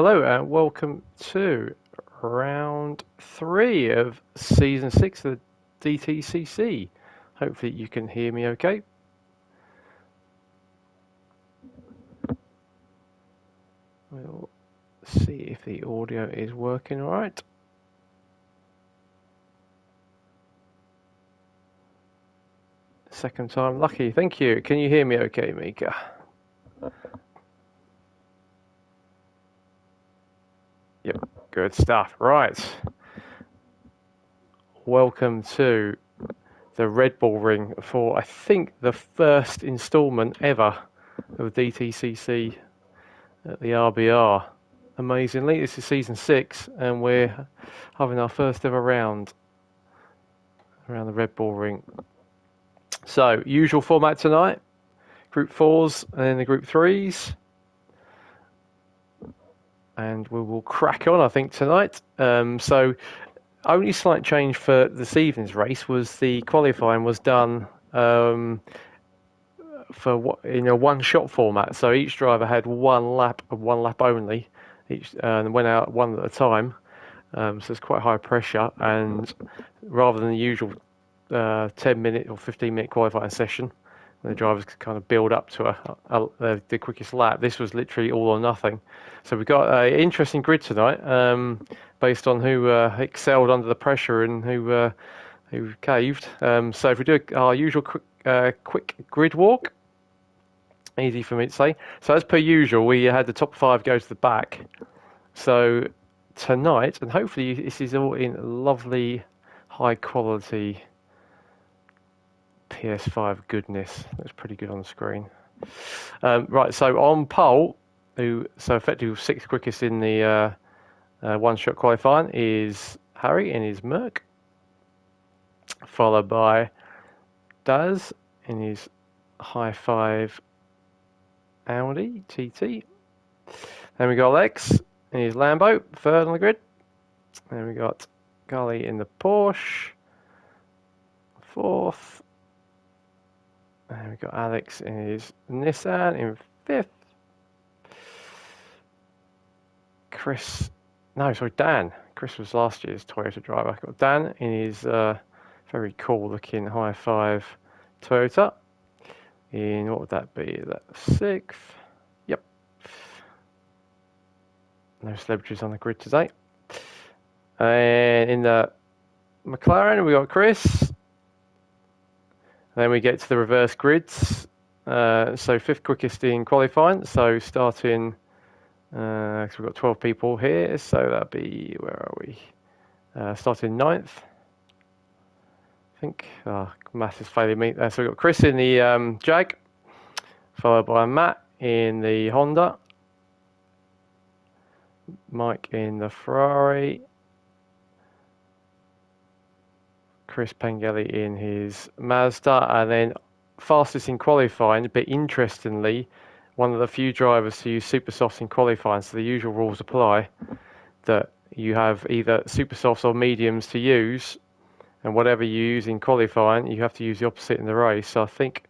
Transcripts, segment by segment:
Hello and welcome to round 3 of season 6 of the DTCC. Hopefully you can hear me okay. We'll see if the audio is working alright. Second time lucky, thank you. Can you hear me okay, Mika? Yep, good stuff. Right. Welcome to the Red Bull Ring for, I think, the first instalment ever of DTCC at the RBR. Amazingly, this is season 6 and we're having our first ever round around the Red Bull Ring. So, usual format tonight, group 4s and then the group 3s. And we will crack on, I think, tonight. So, only slight change for this evening's race was the qualifying was done in a one-shot format. So each driver had one lap only, and went out one at a time. So it's quite high pressure, and rather than the usual 10-minute or 15-minute qualifying session, the drivers could kind of build up to the quickest lap. This was literally all or nothing. So we've got an interesting grid tonight, based on who excelled under the pressure and who caved. So if we do our usual quick grid walk, easy for me to say. So as per usual, we had the top 5 go to the back. So tonight, and hopefully this is all in lovely, high quality PS5 goodness. Looks pretty good on the screen. Right, so on pole, so effectively 6th quickest in the one-shot qualifying is Harry in his Merc, followed by Daz in his High 5 Audi TT. Then we got Lex in his Lambo, 3rd on the grid. Then we got Gully in the Porsche, 4th. And we got Alex in his Nissan in 5th. Dan. Chris was last year's Toyota driver. Got Dan in his very cool looking High 5 Toyota. In, what would that be? That's 6th. Yep. No celebrities on the grid today. And in the McLaren, we got Chris. Then we get to the reverse grids. So 5th quickest in qualifying. So starting, because we've got 12 people here. So that'd be, where are we? Starting 9th. I think. Math is failing me. So we've got Chris in the Jag, followed by Matt in the Honda, Mike in the Ferrari, Chris Pengelly in his Mazda, and then fastest in qualifying, but interestingly, one of the few drivers to use super softs in qualifying, so the usual rules apply, that you have either super softs or mediums to use, and whatever you use in qualifying, you have to use the opposite in the race. So I think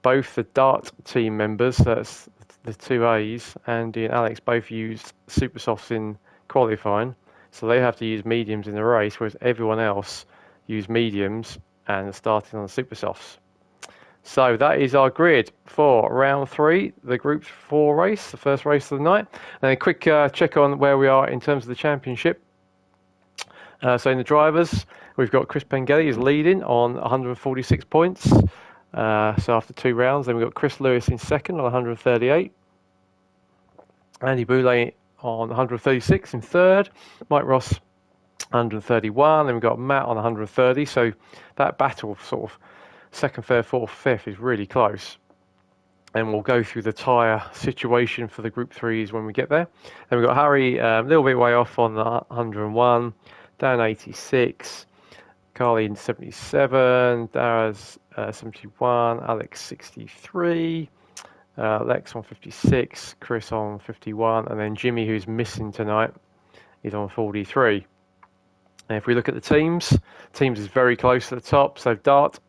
both the Dart team members, that's the 2As, Andy and Alex, both used super softs in qualifying, so they have to use mediums in the race, whereas everyone else use mediums and starting on the super softs. So that is our grid for round 3, the group 4 race, the first race of the night. And a quick check on where we are in terms of the championship. So in the drivers, we've got Chris Pengelly is leading on 146 points. So after 2 rounds, then we've got Chris Lewis in 2nd on 138. Andy Boulay on 136 in 3rd. Mike Ross 131, then we've got Matt on 130, so that battle of sort of 2nd, 3rd, 4th, 5th is really close. And we'll go through the tyre situation for the Group 3s when we get there. Then we've got Harry a little bit way off on the 101, Dan 86, Carly 77, Dara's 71, Alex 63, Lex on 56, Chris on 51, and then Jimmy, who's missing tonight, is on 43. And if we look at the teams is very close to the top. So Dart,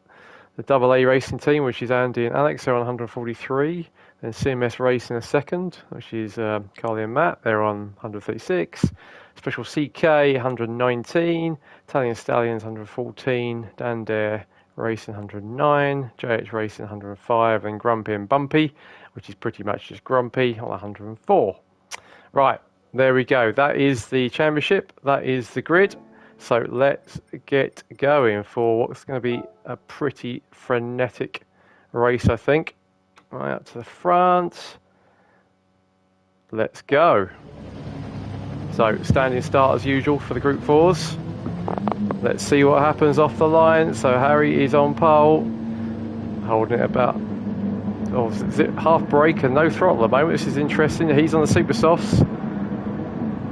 the AA racing team, which is Andy and Alex, are on 143. Then CMS Racing a second, which is Carly and Matt. They're on 136. Special CK 119. Italian Stallions 114. Dan Dare Racing 109. JH Racing 105. And Grumpy and Bumpy, which is pretty much just Grumpy, on 104. Right, there we go. That is the championship. That is the grid. So let's get going for what's going to be a pretty frenetic race, I think. Right up to the front. Let's go. So standing start as usual for the Group 4s. Let's see what happens off the line. So Harry is on pole, holding it about half brake and no throttle at the moment. This is interesting. He's on the super softs.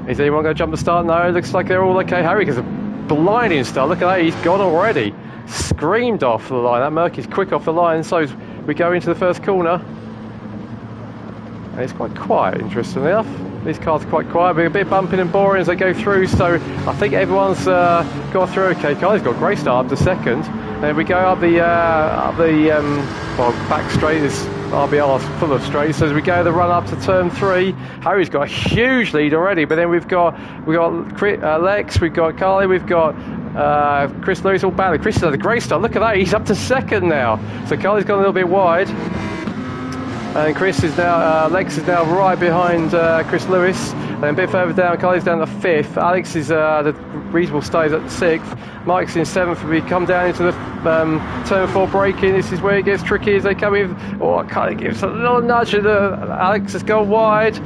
Is anyone going to jump the start? No, it looks like they're all okay. Harry gets a blinding start. Look at that, he's gone already. Screamed off the line. That Merc is quick off the line. So we go into the first corner. And it's quite quiet, interestingly enough. These cars are quite quiet, but a bit bumping and boring as they go through. So I think everyone's got through okay. Carly's got a great start up to second. Then we go up the back straight. This RBR is full of straights. So as we go the run up to turn 3, Harry's got a huge lead already. But then we've got Lex, we've got Carly, we've got Chris Lewis all battling. Chris has had a great start. Look at that, he's up to second now. So Carly's gone a little bit wide. And Chris is now, Lex is now right behind Chris Lewis. And then a bit further down, Carly's down to 5th. Alex is the reasonable stays at 6th. Mike's in 7th. We come down into the turn 4 braking. This is where it gets tricky as they come in. Oh, Carly gives a little nudge. Alex has gone wide.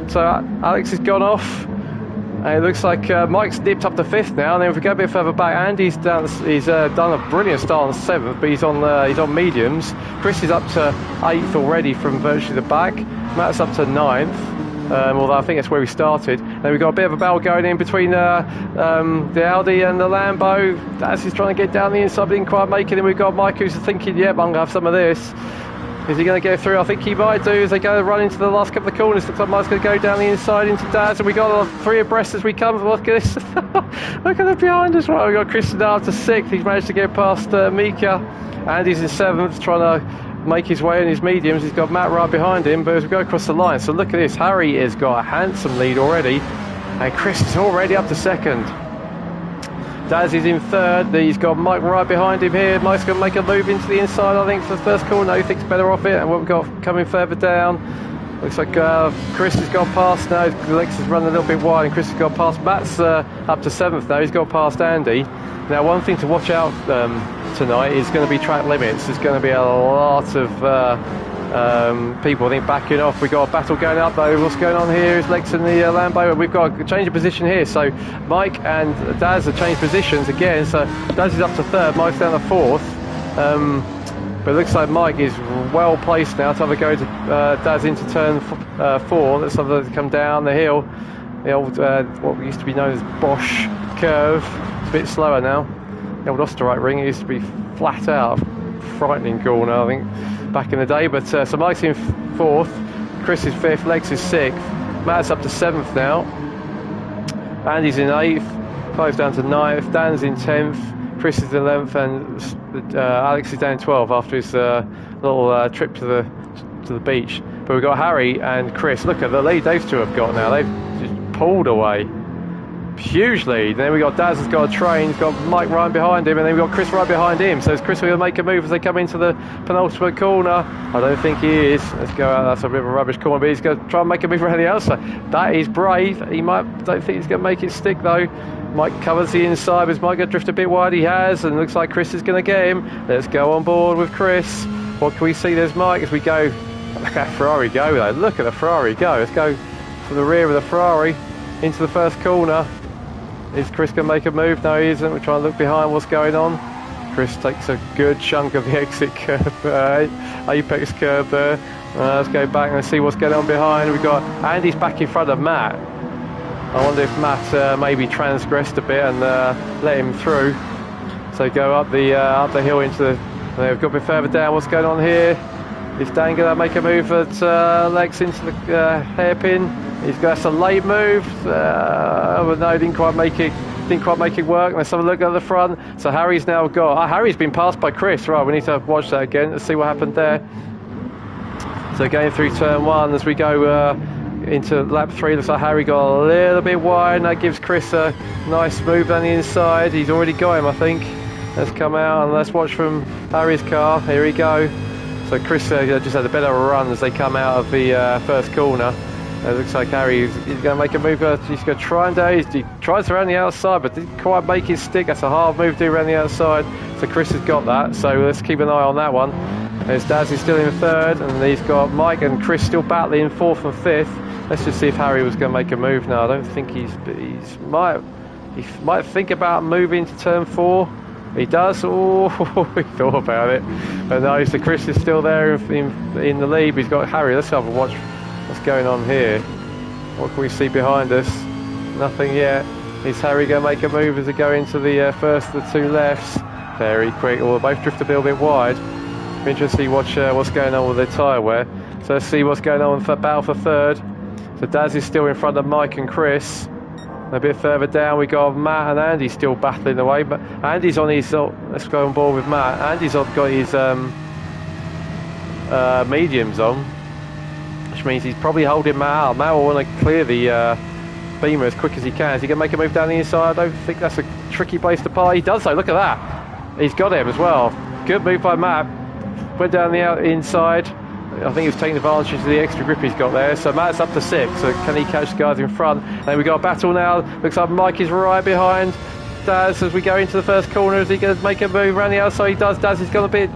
So Alex has gone off. And it looks like Mike's dipped up to 5th now. And then if we go a bit further back, Andy's down. He's done a brilliant start on 7th, but he's on mediums. Chris is up to 8th already from virtually the back. Matt's up to 9th. Although I think that's where we started. Then we've got a bit of a battle going in between the Audi and the Lambo. Daz is trying to get down the inside, but didn't quite make it. And we've got Mike who's thinking, yep, I'm going to have some of this. Is he going to go through? I think he might do as they go run into the last couple of corners. Looks like Mike's going to go down the inside into Daz. And we got 3 abreast as we come. Look at this. Look at the behind us. Right, we've got Chris now up to 6th. He's managed to get past Mika. Andy's in 7th, trying to make his way in his mediums. He's got Matt right behind him, but as we go across the line, so look at this, Harry has got a handsome lead already, and Chris is already up to 2nd. Daz is in 3rd. He's got Mike right behind him here. Mike's going to make a move into the inside, I think, for the first corner. He thinks better off it, and what we've got coming further down, looks like Chris has gone past now. Lex has run a little bit wide, and Chris has gone past. Matt's up to 7th now. He's got past Andy. Now, one thing to watch out tonight is going to be track limits. There's going to be a lot of people, I think, backing off. We've got a battle going up though. What's going on here is Lex and the Lambo. We've got a change of position here. So Mike and Daz have changed positions again. So Daz is up to 3rd, Mike's down to 4th. But it looks like Mike is well placed now to have a go to Daz into turn 4. Let's have a come down the hill. The old, what used to be known as Bosch curve. It's a bit slower now. The old Osterreich ring, it used to be flat out. Frightening corner, I think, back in the day. But so Mike's in 4th. Chris is 5th. Lex is 6th. Matt's up to 7th now. Andy's in 8th. Clive's down to 9th. Dan's in 10th. Chris is in 11th. And Alex is down in 12th after his little trip to the beach. But we've got Harry and Chris. Look at the lead those two have got now. They've just pulled away. Huge lead. Then we got Daz has got a train. He's got Mike right behind him, and then we got Chris right behind him. So is Chris going to make a move as they come into the penultimate corner? I don't think he is. Let's go out. That's a bit of a rubbish corner, but he's going to try and make a move around the outside. That is brave. He might. Don't think he's going to make it stick though. Mike covers the inside. Is Mike going to drift a bit wide? He has, and looks like Chris is going to get him. Let's go on board with Chris. What can we see? There's Mike as we go. Look at Ferrari go though. Look at the Ferrari go. Let's go from the rear of the Ferrari into the first corner. Is Chris going to make a move? No, he isn't. We're trying to look behind what's going on. Chris takes a good chunk of the exit curve, apex curve there. Let's go back and see what's going on behind. We've got Andy's back in front of Matt. I wonder if Matt maybe transgressed a bit and let him through. So go up the hill into the... We've got a bit further down. What's going on here? Is Dan going to make a move at Lex into the hairpin? That's a late move, but no, didn't quite make it work. Let's have a look at the front. So Harry's now got... Harry's been passed by Chris. Right, we need to watch that again. Let's see what happened there. So going through turn 1 as we go into lap 3, looks like Harry got a little bit wide, and that gives Chris a nice move down the inside. He's already got him, I think. Let's come out and let's watch from Harry's car. Here we go. So Chris just had a better run as they come out of the first corner. It looks like Harry is going to make a move. He's going to try and do. He tries around the outside, but didn't quite make his stick. That's a hard move to do around the outside. So Chris has got that. So let's keep an eye on that one. There's Daz is still in 3rd, and he's got Mike and Chris still battling 4th and 5th. Let's just see if Harry was going to make a move now. I don't think he might think about moving to turn 4. He does. Oh, he thought about it. But no, so Chris is still there in the lead. He's got Harry. Let's have a watch what's going on here. What can we see behind us? Nothing yet. Is Harry going to make a move as they go into the first of the 2 lefts? Very quick. Well, they both drift a little bit wide. Be interesting to watch what's going on with their tyre wear. So let's see what's going on for battle for 3rd. So Daz is still in front of Mike and Chris. A bit further down we got Matt and Andy still battling away, but Andy's on his, let's go on board with Matt. Andy's got his mediums on, which means he's probably holding Matt out. Matt will want to clear the Beamer as quick as he can. Is he going to make a move down the inside? I don't think that's a tricky place to park. He does so, look at that. He's got him as well. Good move by Matt. Went down the inside. I think he was taking advantage of the extra grip he's got there. So Matt's up to 6. So can he catch the guys in front? And then we got a battle now. Looks like Mike is right behind Daz as we go into the first corner. Is he going to make a move around the outside? He does. Daz has got a bit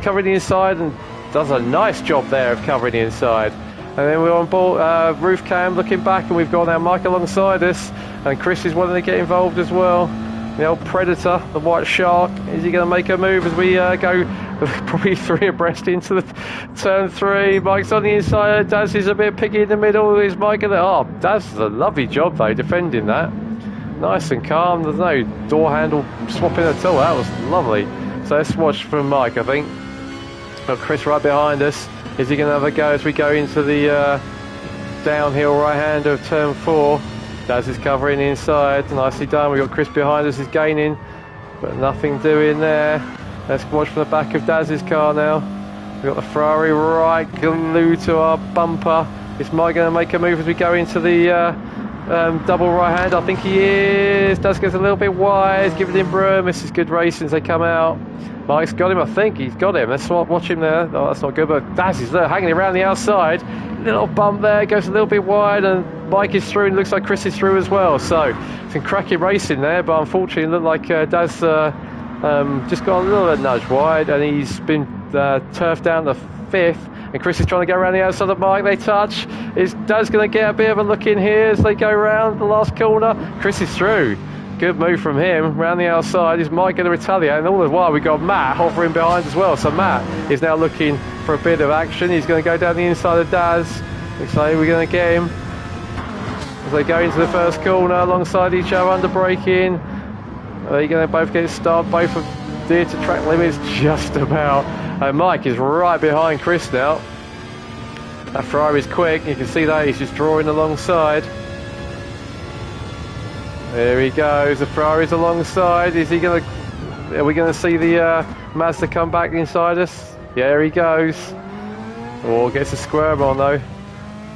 covering the inside and does a nice job there of covering the inside. And then we're on board roof cam looking back, and we've got now Mike alongside us, and Chris is wanting to get involved as well. The old Predator, the white shark. Is he going to make a move as we go probably 3 abreast into the turn 3? Mike's on the inside. Daz is a bit picky in the middle. Is Mike going to... Oh, Daz does a lovely job though defending that. Nice and calm. There's no door handle swapping at all. That was lovely. So let's watch from Mike, I think. Got Chris right behind us. Is he going to have a go as we go into the downhill right hand of turn 4? Daz is covering the inside, nicely done. We've got Chris behind us, he's gaining, but nothing doing there. Let's watch from the back of Daz's car now. We've got the Ferrari right glued to our bumper. Is Mike going to make a move as we go into the double right hand? I think he is. Daz goes a little bit wide, giving him room. This is good racing as they come out. Mike's got him, I think he's got him. Let's watch him there. Oh, that's not good, but Daz is there hanging around the outside. Little bump there, goes a little bit wide, and Mike is through, and looks like Chris is through as well. So some cracking racing there, but unfortunately it looked like Daz just got a little nudge wide, and he's been turfed down to 5th, and Chris is trying to go around the outside of Mike. They touch. Is Daz going to get a bit of a look in here as they go around the last corner? Chris is through. Good move from him round the outside. Is Mike going to retaliate? And all the while we've got Matt hovering behind as well. So Matt is now looking for a bit of action. He's going to go down the inside of Daz. Looks like we're going to get him as they go into the first corner alongside each other under braking. Are they going to both get stopped? Both are dear to track limits just about. And Mike is right behind Chris now. That Ferrari's quick. You can see that he's just drawing alongside. There he goes, the Ferrari's alongside. Is he going to... Are we going to see the Mazda come back inside us? Yeah, there he goes. Oh, gets a squirm on though.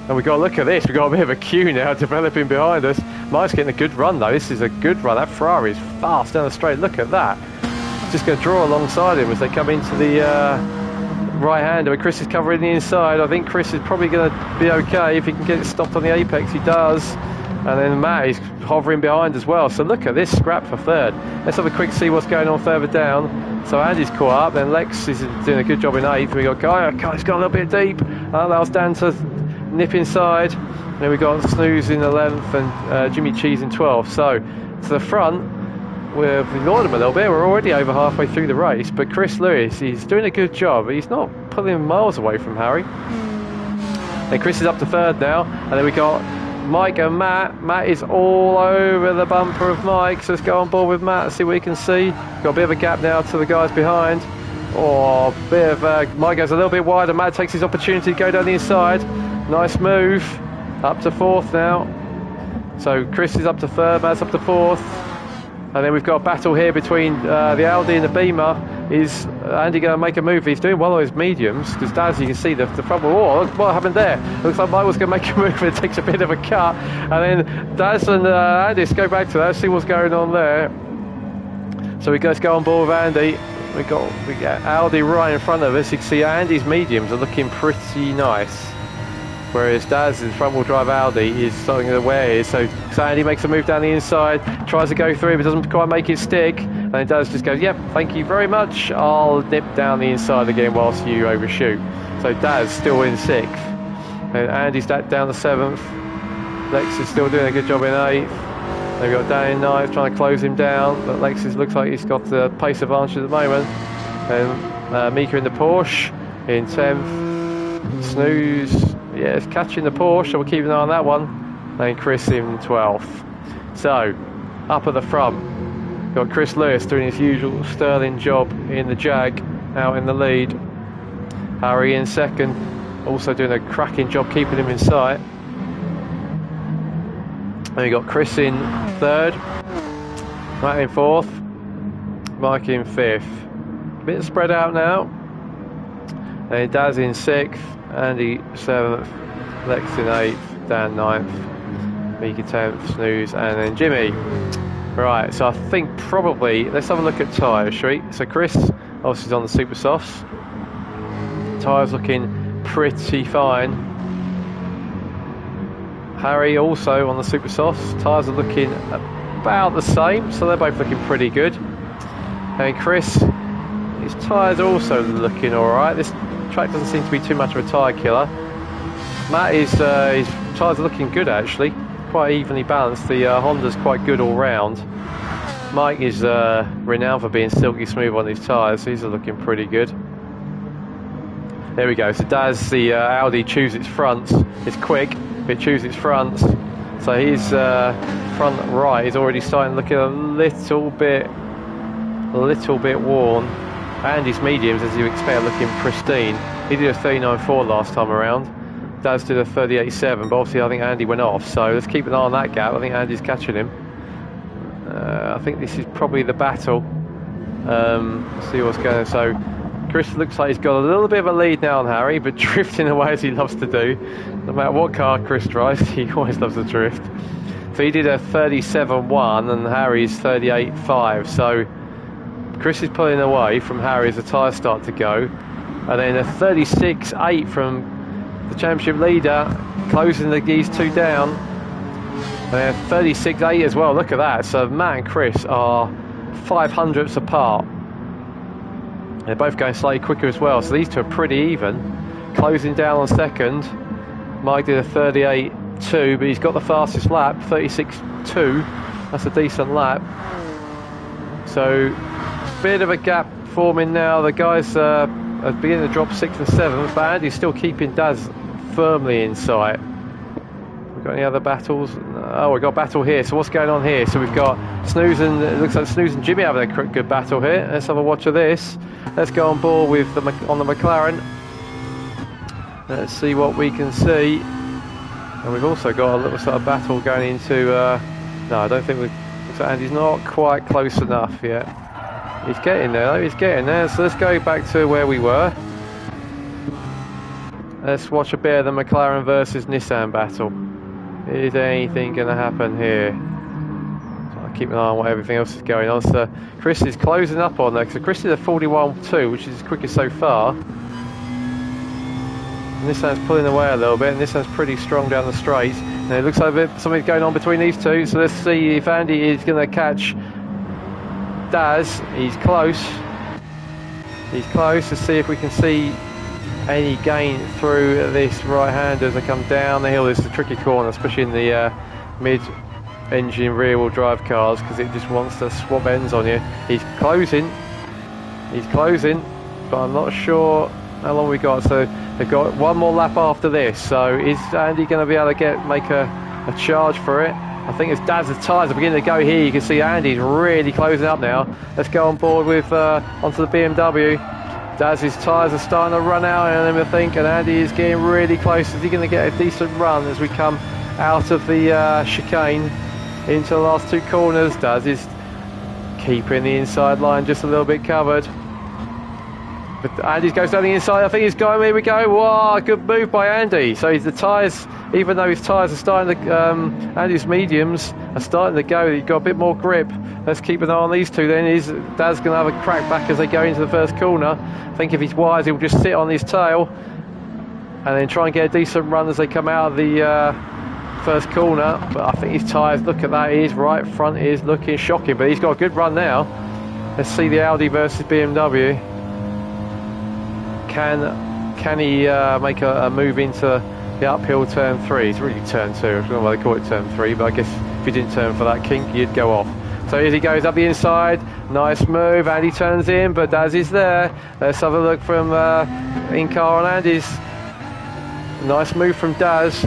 And we've got to look at this. We've got a bit of a queue now developing behind us. Mike's getting a good run though. This is a good run. That Ferrari is fast down the straight. Look at that. Just going to draw alongside him as they come into the right hander. But Chris is covering the inside. I think Chris is probably going to be okay if he can get it stopped on the apex. He does. And then Matt is hovering behind as well. So look at this scrap for 3rd. Let's have a quick see what's going on further down. So Andy's caught up. Then Lex is doing a good job in 8th. We got Guy. Guy's got a little bit deep. Allows Dan to nip inside. And then we got Snooze in 11th and Jimmy Cheese in 12th. So to the front, we've ignored him a little bit. We're already over halfway through the race. But Chris Lewis, he's doing a good job. He's not pulling miles away from Harry. And Chris is up to 3rd now. And then we got Mike and Matt. Matt is all over the bumper of Mike, so let's go on board with Matt and see what we can see. Got a bit of a gap now to the guys behind. Oh, bit of Mike goes a little bit wide, and Matt takes his opportunity to go down the inside. Nice move. Up to 4th now. So Chris is up to 3rd, Matt's up to 4th. And then we've got a battle here between the Audi and the Beamer. Is Andy going to make a move? He's doing well on his mediums, because Daz, you can see the front wheel. Oh, look what happened there. Looks like Mike was going to make a move, and it takes a bit of a cut. And then Daz and Andy go back to that, see what's going on there. So we just go on board with Andy. We got Audi right in front of us. You can see Andy's mediums are looking pretty nice, whereas Daz's front-wheel drive Audi is starting to wear it. So Andy makes a move down the inside, tries to go through, but doesn't quite make it stick. And then Daz just goes, "Yep, thank you very much. I'll nip down the inside again whilst you overshoot." So Daz still in 6th. And Andy's down to 7th. Lex is still doing a good job in 8th. They've got Dan in 9th, trying to close him down. But Lex looks like he's got the pace advantage at the moment. And Mika in the Porsche in 10th. Snooze. Yeah, it's catching the Porsche, so we'll keep an eye on that one. And Chris in 12th. So, up at the front, got Chris Lewis doing his usual sterling job in the Jag, out in the lead. Harry in 2nd, also doing a cracking job keeping him in sight. And we got Chris in 3rd, Matt in 4th, Mike in 5th. A bit spread out now. And Daz in 6th. Andy 7th, Lex in 8th, Dan 9th, Mika 10th, Snooze, and then Jimmy. Right, so I think probably, let's have a look at tyres, shall we? So Chris, obviously, is on the Super Softs. Tyres looking pretty fine. Harry also on the Super Softs. Tyres are looking about the same, so they're both looking pretty good. And Chris, his tyres are also looking alright. This track doesn't seem to be too much of a tyre killer. Matt, his tyres are looking good actually, quite evenly balanced. The Honda's quite good all round. Mike is renowned for being silky smooth on his tyres, so these are looking pretty good. There we go, so Daz, the Audi, chews its fronts. It's quick, but it chews its fronts. So his front right is already starting to look a little bit worn. And his mediums, as you expect, are looking pristine. He did a 39.4 last time around. Daz did a 38.7, but obviously I think Andy went off. So let's keep an eye on that gap. I think Andy's catching him. I think this is probably the battle. Let's see what's going on. So Chris looks like he's got a little bit of a lead now on Harry, but drifting away as he loves to do. No matter what car Chris drives, he always loves to drift. So he did a 37.1 and Harry's 38.5. So Chris is pulling away from Harry as the tyres start to go. And then a 36.8 from the championship leader, closing these two down. And then a 36.8 as well, look at that. So Matt and Chris are 500ths apart. They're both going slightly quicker as well, so these two are pretty even. Closing down on 2nd. Mike did a 38.2, but he's got the fastest lap, 36.2. That's a decent lap. So bit of a gap forming now. The guys are beginning to drop 6th and 7th, but Andy's still keeping Daz firmly in sight. We've got any other battles? Oh, we've got a battle here. So what's going on here? So we've got Snooze and, it looks like Snooze and Jimmy having a good battle here. Let's have a watch of this. Let's go on board with the McLaren. Let's see what we can see. And we've also got a little sort of battle going into. No, I don't think we've. So Andy's not quite close enough yet. He's getting there though, he's getting there. So let's go back to where we were. Let's watch a bit of the McLaren versus Nissan battle. Is anything going to happen here? So I'll keep an eye on what everything else is going on. So Chris is closing up on there. So Chris did a 41.2, which is his quickest so far. And Nissan's pulling away a little bit, and Nissan's pretty strong down the straight. And it looks like something's going on between these two. So let's see if Andy is going to catch Daz. He's close. He's close. Let's see if we can see any gain through this right-hander as they come down the hill. This is a tricky corner, especially in the mid-engine rear-wheel drive cars, because it just wants to swap ends on you. He's closing, but I'm not sure how long we got. So they've got one more lap after this. So is Andy going to be able to make a charge for it? I think as Daz's tyres are beginning to go here, you can see Andy's really closing up now. Let's go on board with onto the BMW. Daz's tyres are starting to run out and everything, and Andy is getting really close. Is he going to get a decent run as we come out of the chicane into the last two corners? Daz is keeping the inside line just a little bit covered. But Andy goes down the inside. I think he's going. Here we go. Wow, good move by Andy. So the tyres, even though his tyres are starting to, Andy's mediums are starting to go. He's got a bit more grip. Let's keep an eye on these two then. Dad's going to have a crack back as they go into the first corner. I think if he's wise, he'll just sit on his tail and then try and get a decent run as they come out of the first corner. But I think his tyres, look at that, his right front is looking shocking. But he's got a good run now. Let's see the Audi versus BMW. Can he make a move into the uphill turn 3? It's really turn 2. I don't know why they call it turn 3, but I guess if you didn't turn for that kink, you'd go off. So as he goes up the inside, nice move. Andy turns in, but Daz is there. Let's have a look from in-car on Andy's. Nice move from Daz.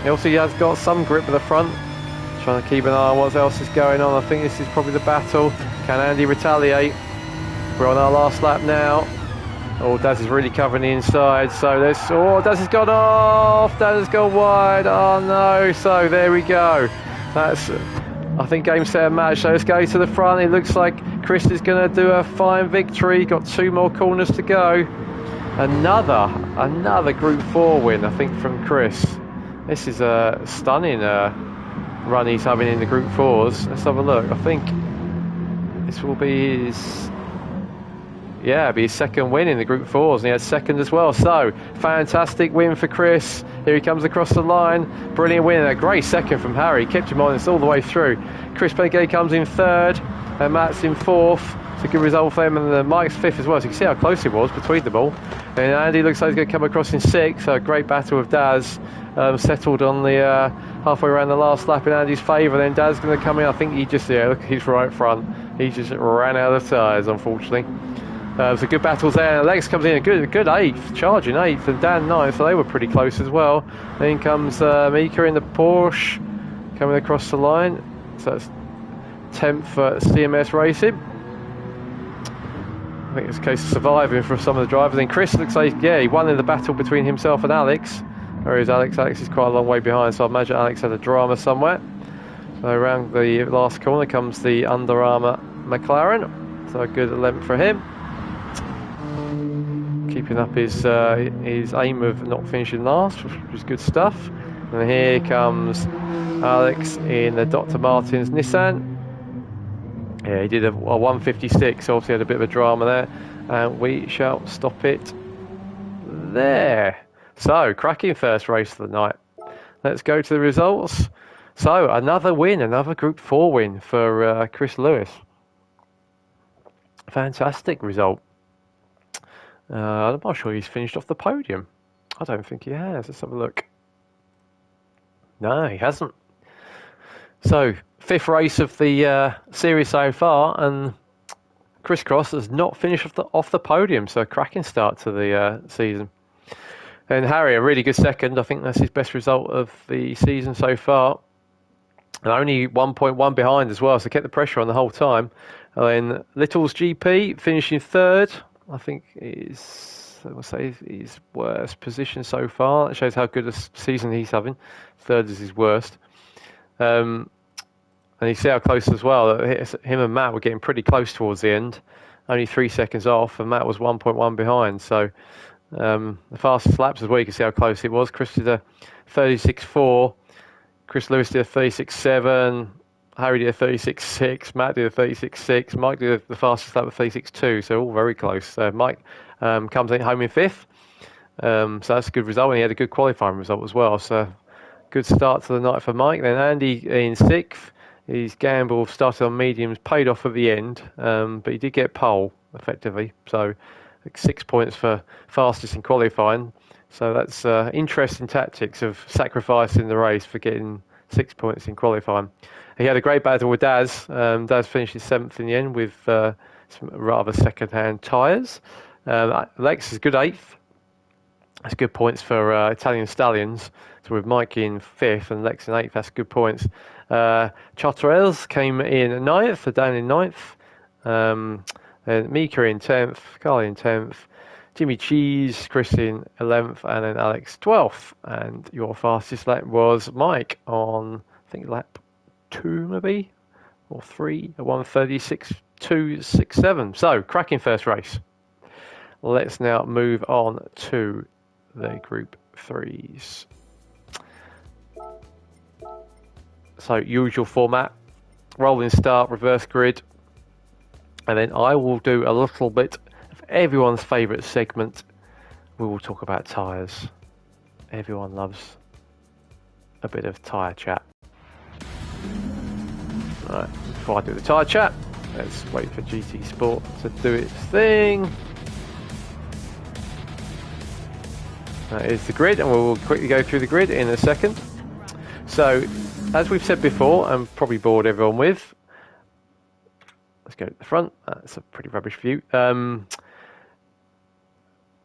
He also has got some grip at the front. Trying to keep an eye on what else is going on. I think this is probably the battle. Can Andy retaliate? We're on our last lap now. Oh, Daz is really covering the inside. So there's... Oh, Daz has gone off. Daz has gone wide. Oh, no. So there we go. That's, I think, game, set, and match. So let's go to the front. It looks like Chris is going to do a fine victory. Got 2 more corners to go. Another Group 4 win, I think, from Chris. This is a stunning run he's having in the Group 4s. Let's have a look. I think this will be his... Yeah, it'll be his second win in the Group 4s, and he had second as well. So, fantastic win for Chris. Here he comes across the line. Brilliant win. A great second from Harry. Kept him on this all the way through. Chris Pengay comes in third, and Matt's in fourth. It's a good result for him, and Mike's fifth as well. So you can see how close it was between them all. And Andy looks like he's going to come across in sixth. So a great battle with Daz. Settled on the halfway around the last lap in Andy's favour. Then Daz going to come in. I think he just, look at his right front. He just ran out of tyres, unfortunately. So good battles there. Alex comes in a good 8th, charging 8th, and Dan 9th, so they were pretty close as well. Then comes Mika in the Porsche, coming across the line. So that's 10th for CMS Racing. I think it's a case of surviving for some of the drivers. And Chris looks like, he won in the battle between himself and Alex. Whereas Alex is quite a long way behind, so I imagine Alex had a drama somewhere. So around the last corner comes the Under Armour McLaren. So a good length for him. Keeping up his aim of not finishing last, which is good stuff. And here comes Alex in the Dr. Martens Nissan. Yeah, he did a 156, so obviously had a bit of a drama there. And we shall stop it there. So, cracking first race of the night. Let's go to the results. So, another win, another Group 4 win for Chris Lewis. Fantastic result. I'm not sure he's finished off the podium. I don't think he has. Let's have a look. No, he hasn't. So, 5th race of the series so far, and Chris Cross has not finished off the podium. So, a cracking start to the season. And Harry, a really good second. I think that's his best result of the season so far. And only 1.1 behind as well, so kept the pressure on the whole time. And then Little's GP finishing third. I think is, I would say, his worst position so far. It shows how good a season he's having. Third is his worst. And you see how close as well. Him and Matt were getting pretty close towards the end. Only 3 seconds off, and Matt was 1.1 behind. So the fastest laps as well, you can see how close it was. Chris did a 36.4. Chris Lewis did a 36.7. Harry did a 36.6, Matt did a 36.6, Mike did the fastest lap of 36.2, so all very close. Mike comes in home in 5th, so that's a good result, and he had a good qualifying result as well, so good start to the night for Mike. Then Andy in 6th, his gamble started on mediums, paid off at the end, but he did get pole, effectively, so 6 points for fastest in qualifying, so that's interesting tactics of sacrificing the race for getting 6 points in qualifying. He had a great battle with Daz. Daz finished 7th in the end with some rather second-hand tyres. Lex is good 8th. That's good points for Italian Stallions. So with Mike in 5th and Lex in 8th, that's good points. Charterelles came in 9th, so down in 9th. Then Mika in 10th, Carl in 10th. Jimmy Cheese, Chris in 11th, and then Alex 12th. And your fastest lap was Mike on, I think, lap 2 maybe, or 3, 1:36.267. So, cracking first race. let's now move on to the Group 3s. So usual format, rolling start, reverse grid, and then I will do a little bit of everyone's favourite segment. We will talk about tyres. Everyone loves a bit of tyre chat. Right, before I do the tyre chat, let's wait for GT Sport to do its thing. That is the grid, and we'll quickly go through the grid in a second. So, as we've said before, and probably bored everyone with, let's go to the front. That's a pretty rubbish view.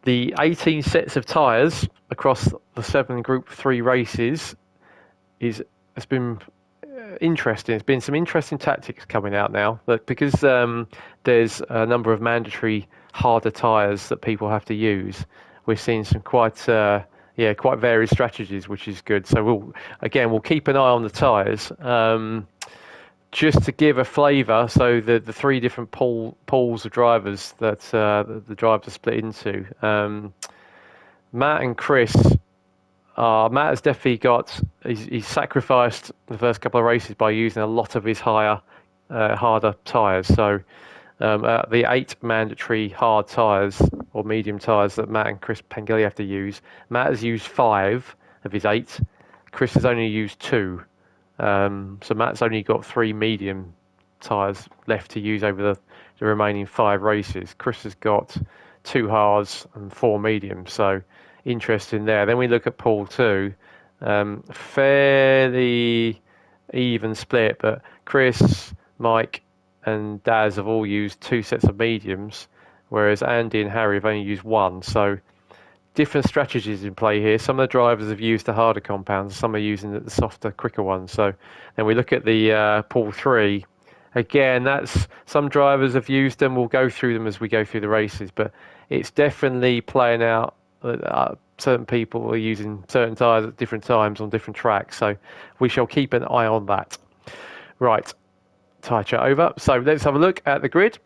The 18 sets of tyres across the 7 Group 3 races has been interesting. There's been some interesting tactics coming out now, but because there's a number of mandatory harder tyres that people have to use, we're seeing some quite varied strategies, which is good. So we'll keep an eye on the tyres. Just to give a flavour, so the 3 different pools of drivers that the drivers are split into. Matt and Chris. Matt has definitely he's sacrificed the first couple of races by using a lot of his harder tyres. So the 8 mandatory hard tyres or medium tyres that Matt and Chris Pengilly have to use, Matt has used 5 of his 8. Chris has only used 2. So Matt's only got 3 medium tyres left to use over the remaining 5 races. Chris has got 2 hards and 4 mediums. So interesting there. Then we look at pool 2, fairly even split, but Chris, Mike and Daz have all used 2 sets of mediums, whereas Andy and Harry have only used 1. So different strategies in play here. Some of the drivers have used the harder compounds, some are using the softer, quicker ones. So then we look at the pool 3. Again, that's some drivers have used them. We'll go through them as we go through the races, but it's definitely playing out. Certain people are using certain tyres at different times on different tracks, so we shall keep an eye on that. Right, tyre chat over. So let's have a look at the grid.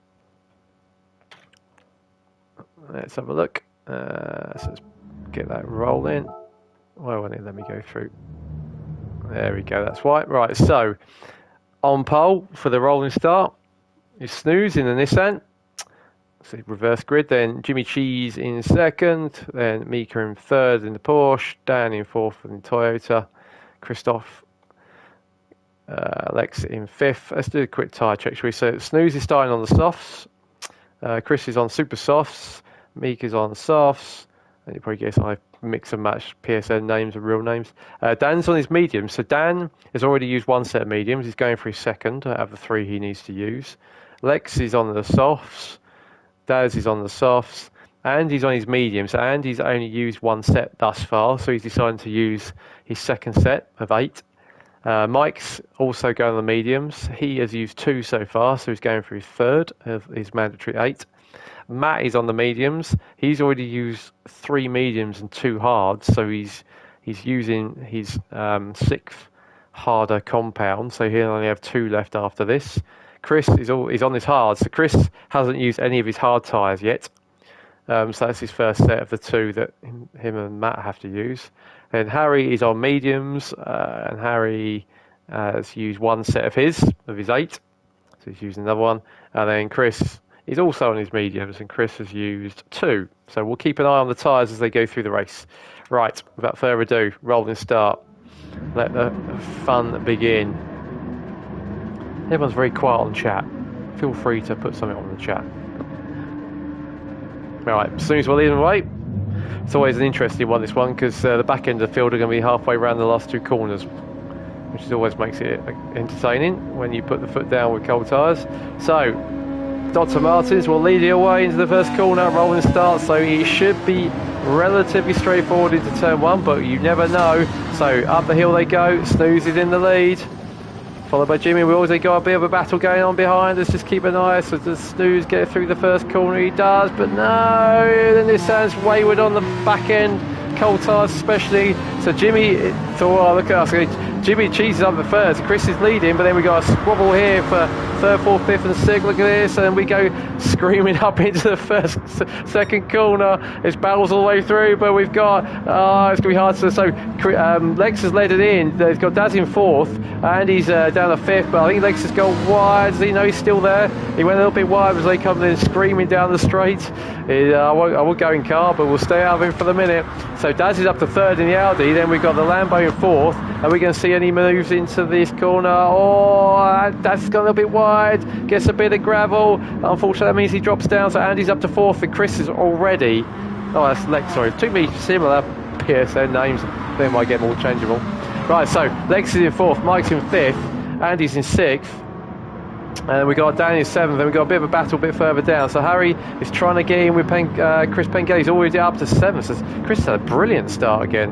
Let's have a look. So let's get that rolling. Why won't it let me go through? There we go, that's right. Right, so on pole for the rolling start is Snooze in the Nissan. So reverse grid, then Jimmy Cheese in second, then Mika in third in the Porsche, Dan in fourth in the Toyota, Christoph, Alex in fifth. Let's do a quick tyre check, shall we? So Snooze is starting on the softs, Chris is on super softs, Mika's on softs, and you probably guess I mix and match PSN names and real names. Dan's on his mediums, so Dan has already used 1 set of mediums, he's going for his second out of the 3 he needs to use. Lex is on the softs, Daz is on the softs, Andy's on his medium, so Andy's only used 1 set thus far, so he's decided to use his second set of 8. Mike's also going on the mediums, he has used 2 so far, so he's going for his third of his mandatory 8. Matt is on the mediums, he's already used 3 mediums and 2 hards, so he's using his 6th harder compound, so he'll only have 2 left after this. Chris is on his hard, so Chris hasn't used any of his hard tyres yet. So that's his first set of the 2 that him and Matt have to use. Then Harry is on mediums, and Harry has used 1 set of his 8, so he's using another one. And then Chris is also on his mediums, and Chris has used 2. So we'll keep an eye on the tyres as they go through the race. Right, without further ado, rolling start. Let the fun begin. Everyone's very quiet on chat. Feel free to put something on the chat. Alright, as soon as we're leading away, it's always an interesting one, this one, because the back end of the field are going to be halfway around the last 2 corners, which always makes it entertaining when you put the foot down with cold tyres. So, Dr. Martins will lead you away into the first corner, rolling start, so it should be relatively straightforward into turn 1, but you never know. So, up the hill they go, Snooze is in the lead. Followed by Jimmy. We always got a bit of a battle going on behind us. Just keep an eye. So does Snooze get through the first corner? He does, but no. Then this sounds wayward on the back end. Cold tyres especially. So Jimmy, look at us. Jimmy Cheese is up the first. Chris is leading, but then we got a squabble here for third, fourth, fifth, and sixth. Look at this, and we go screaming up into the second corner. It's battles all the way through, but we've got it's gonna be hard to. So Lex has led it in. He's got Daz in fourth, and he's down the fifth. But I think Lex has gone wide. Does he know he's still there? He went a little bit wide as they come in screaming down the straight. I won't go in car, but we'll stay out of him for the minute. So Daz is up to third in the Audi. Then we've got the Lambo in fourth. Are we going to see any moves into this corner? Oh, that's got a little bit wide. Gets a bit of gravel. Unfortunately, that means he drops down. So Andy's up to fourth, and Chris is already. Oh, that's Lex. Sorry, two me similar PSN names. They might get more changeable. Right. So Lex is in fourth. Mike's in fifth. Andy's in sixth. And we got Dan in seventh, and we got a bit of a battle a bit further down. So Harry is trying to get in with Chris Pengelly. He's already up to seventh. So Chris had a brilliant start again.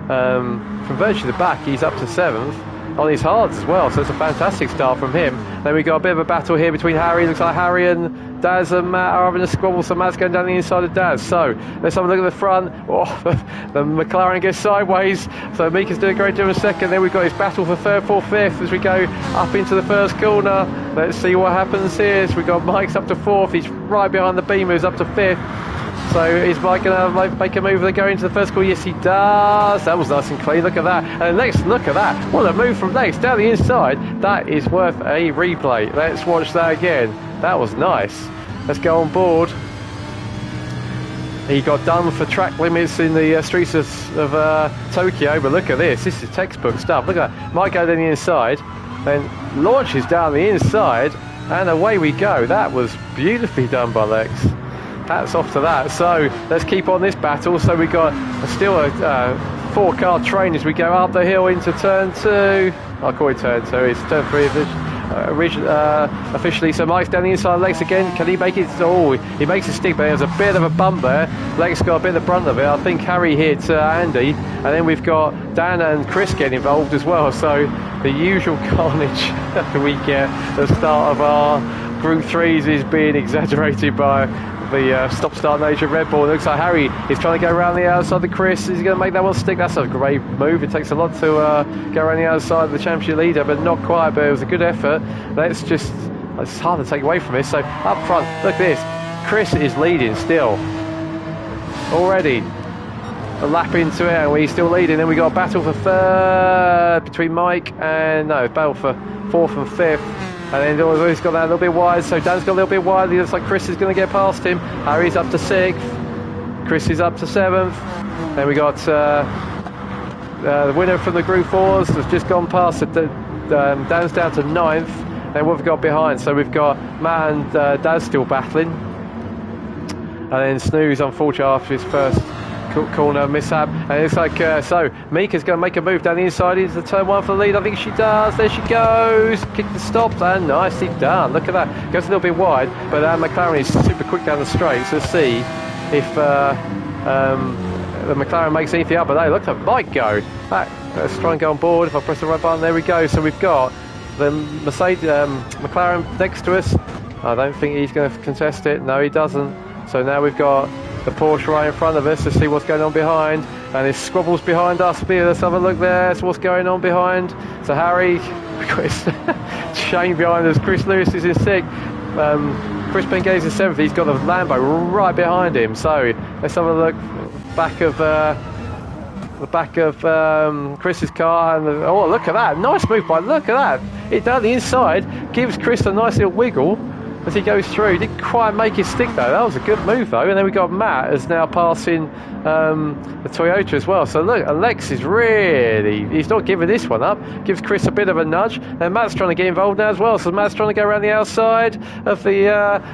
From virtually the back, he's up to seventh on his hards as well. So it's a fantastic start from him. Then we got a bit of a battle here between Harry. Looks like Harry and Daz and Matt are having a squabble. So Matt's going down the inside of Daz. So let's have a look at the front. Oh, the McLaren gets sideways. So Mika's doing a great job in second. Then we've got his battle for third, fourth, fifth as we go up into the first corner. Let's see what happens here. So we've got Mike's up to fourth. He's right behind the Beamer, who's up to fifth. So is Mike going to make a move to go into the first corner? Yes, he does. That was nice and clean. Look at that. And Lex, look at that. What a move from Lex down the inside. That is worth a replay. Let's watch that again. That was nice. Let's go on board. He got done for track limits in the streets of Tokyo, but look at this. This is textbook stuff. Look at that. Mike go down the inside, then launches down the inside, and away we go. That was beautifully done by Lex. Hats off to that. So let's keep on this battle. So we got still a 4-car train as we go up the hill into turn 2. I'll call it turn 2. It's turn 3 officially. So Mike's down the inside. Lex again. Can he make it? Oh, he makes a stick, but there's a bit of a bump there. Lex got a bit of the brunt of it. I think Harry hit Andy, and then we've got Dan and Chris getting involved as well. So the usual carnage we get at the start of our Group 3s is being exaggerated by the stop-start nature of Red Bull. It looks like Harry is trying to go around the outside of Chris. Is he going to make that one stick? That's a great move. It takes a lot to go around the outside of the championship leader, but not quite. But it was a good effort. It's hard to take away from this. So up front, look at this. Chris is leading still. Already a lap into it, and we're still leading. Then we got a battle for third between Mike and battle for fourth and fifth. And then he's got that a little bit wide, so Dan's got a little bit wide. It looks like Chris is going to get past him. Harry's up to sixth. Chris is up to seventh. Then we got the winner from the Group 4s has just gone past. Dan's down to ninth. Then what we've got behind? So we've got Matt and Daz still battling. And then Snooze, unfortunately, after his first corner mishap, and it's like so Mika's going to make a move down the inside into turn 1 for the lead. I think she does. There she goes. Kick the stop, and nicely done. Look at that. Goes a little bit wide, but McLaren is super quick down the straight. So let's see if the McLaren makes anything up. But hey, look at Mike go. Let's try and go on board. If I press the right button, there we go. So we've got the Mercedes McLaren next to us. I don't think he's going to contest it. No, he doesn't. So now we've got the Porsche right in front of us to see what's going on behind, and there's squabbles behind us. Let's have a look there. So what's going on behind? So Harry, we've got his Shane behind us. Chris Lewis is in sixth. Chris Pengelly's in seventh. He's got the Lambo right behind him. So let's have a look back of the back of Chris's car, and oh, look at that! Nice move by. Look at that! It down the inside gives Chris a nice little wiggle as he goes through. Didn't quite make his stick though. That was a good move though. And then we got Matt is now passing the Toyota as well. So look, Alex is really, he's not giving this one up. Gives Chris a bit of a nudge. And Matt's trying to get involved now as well. So Matt's trying to go around the outside of the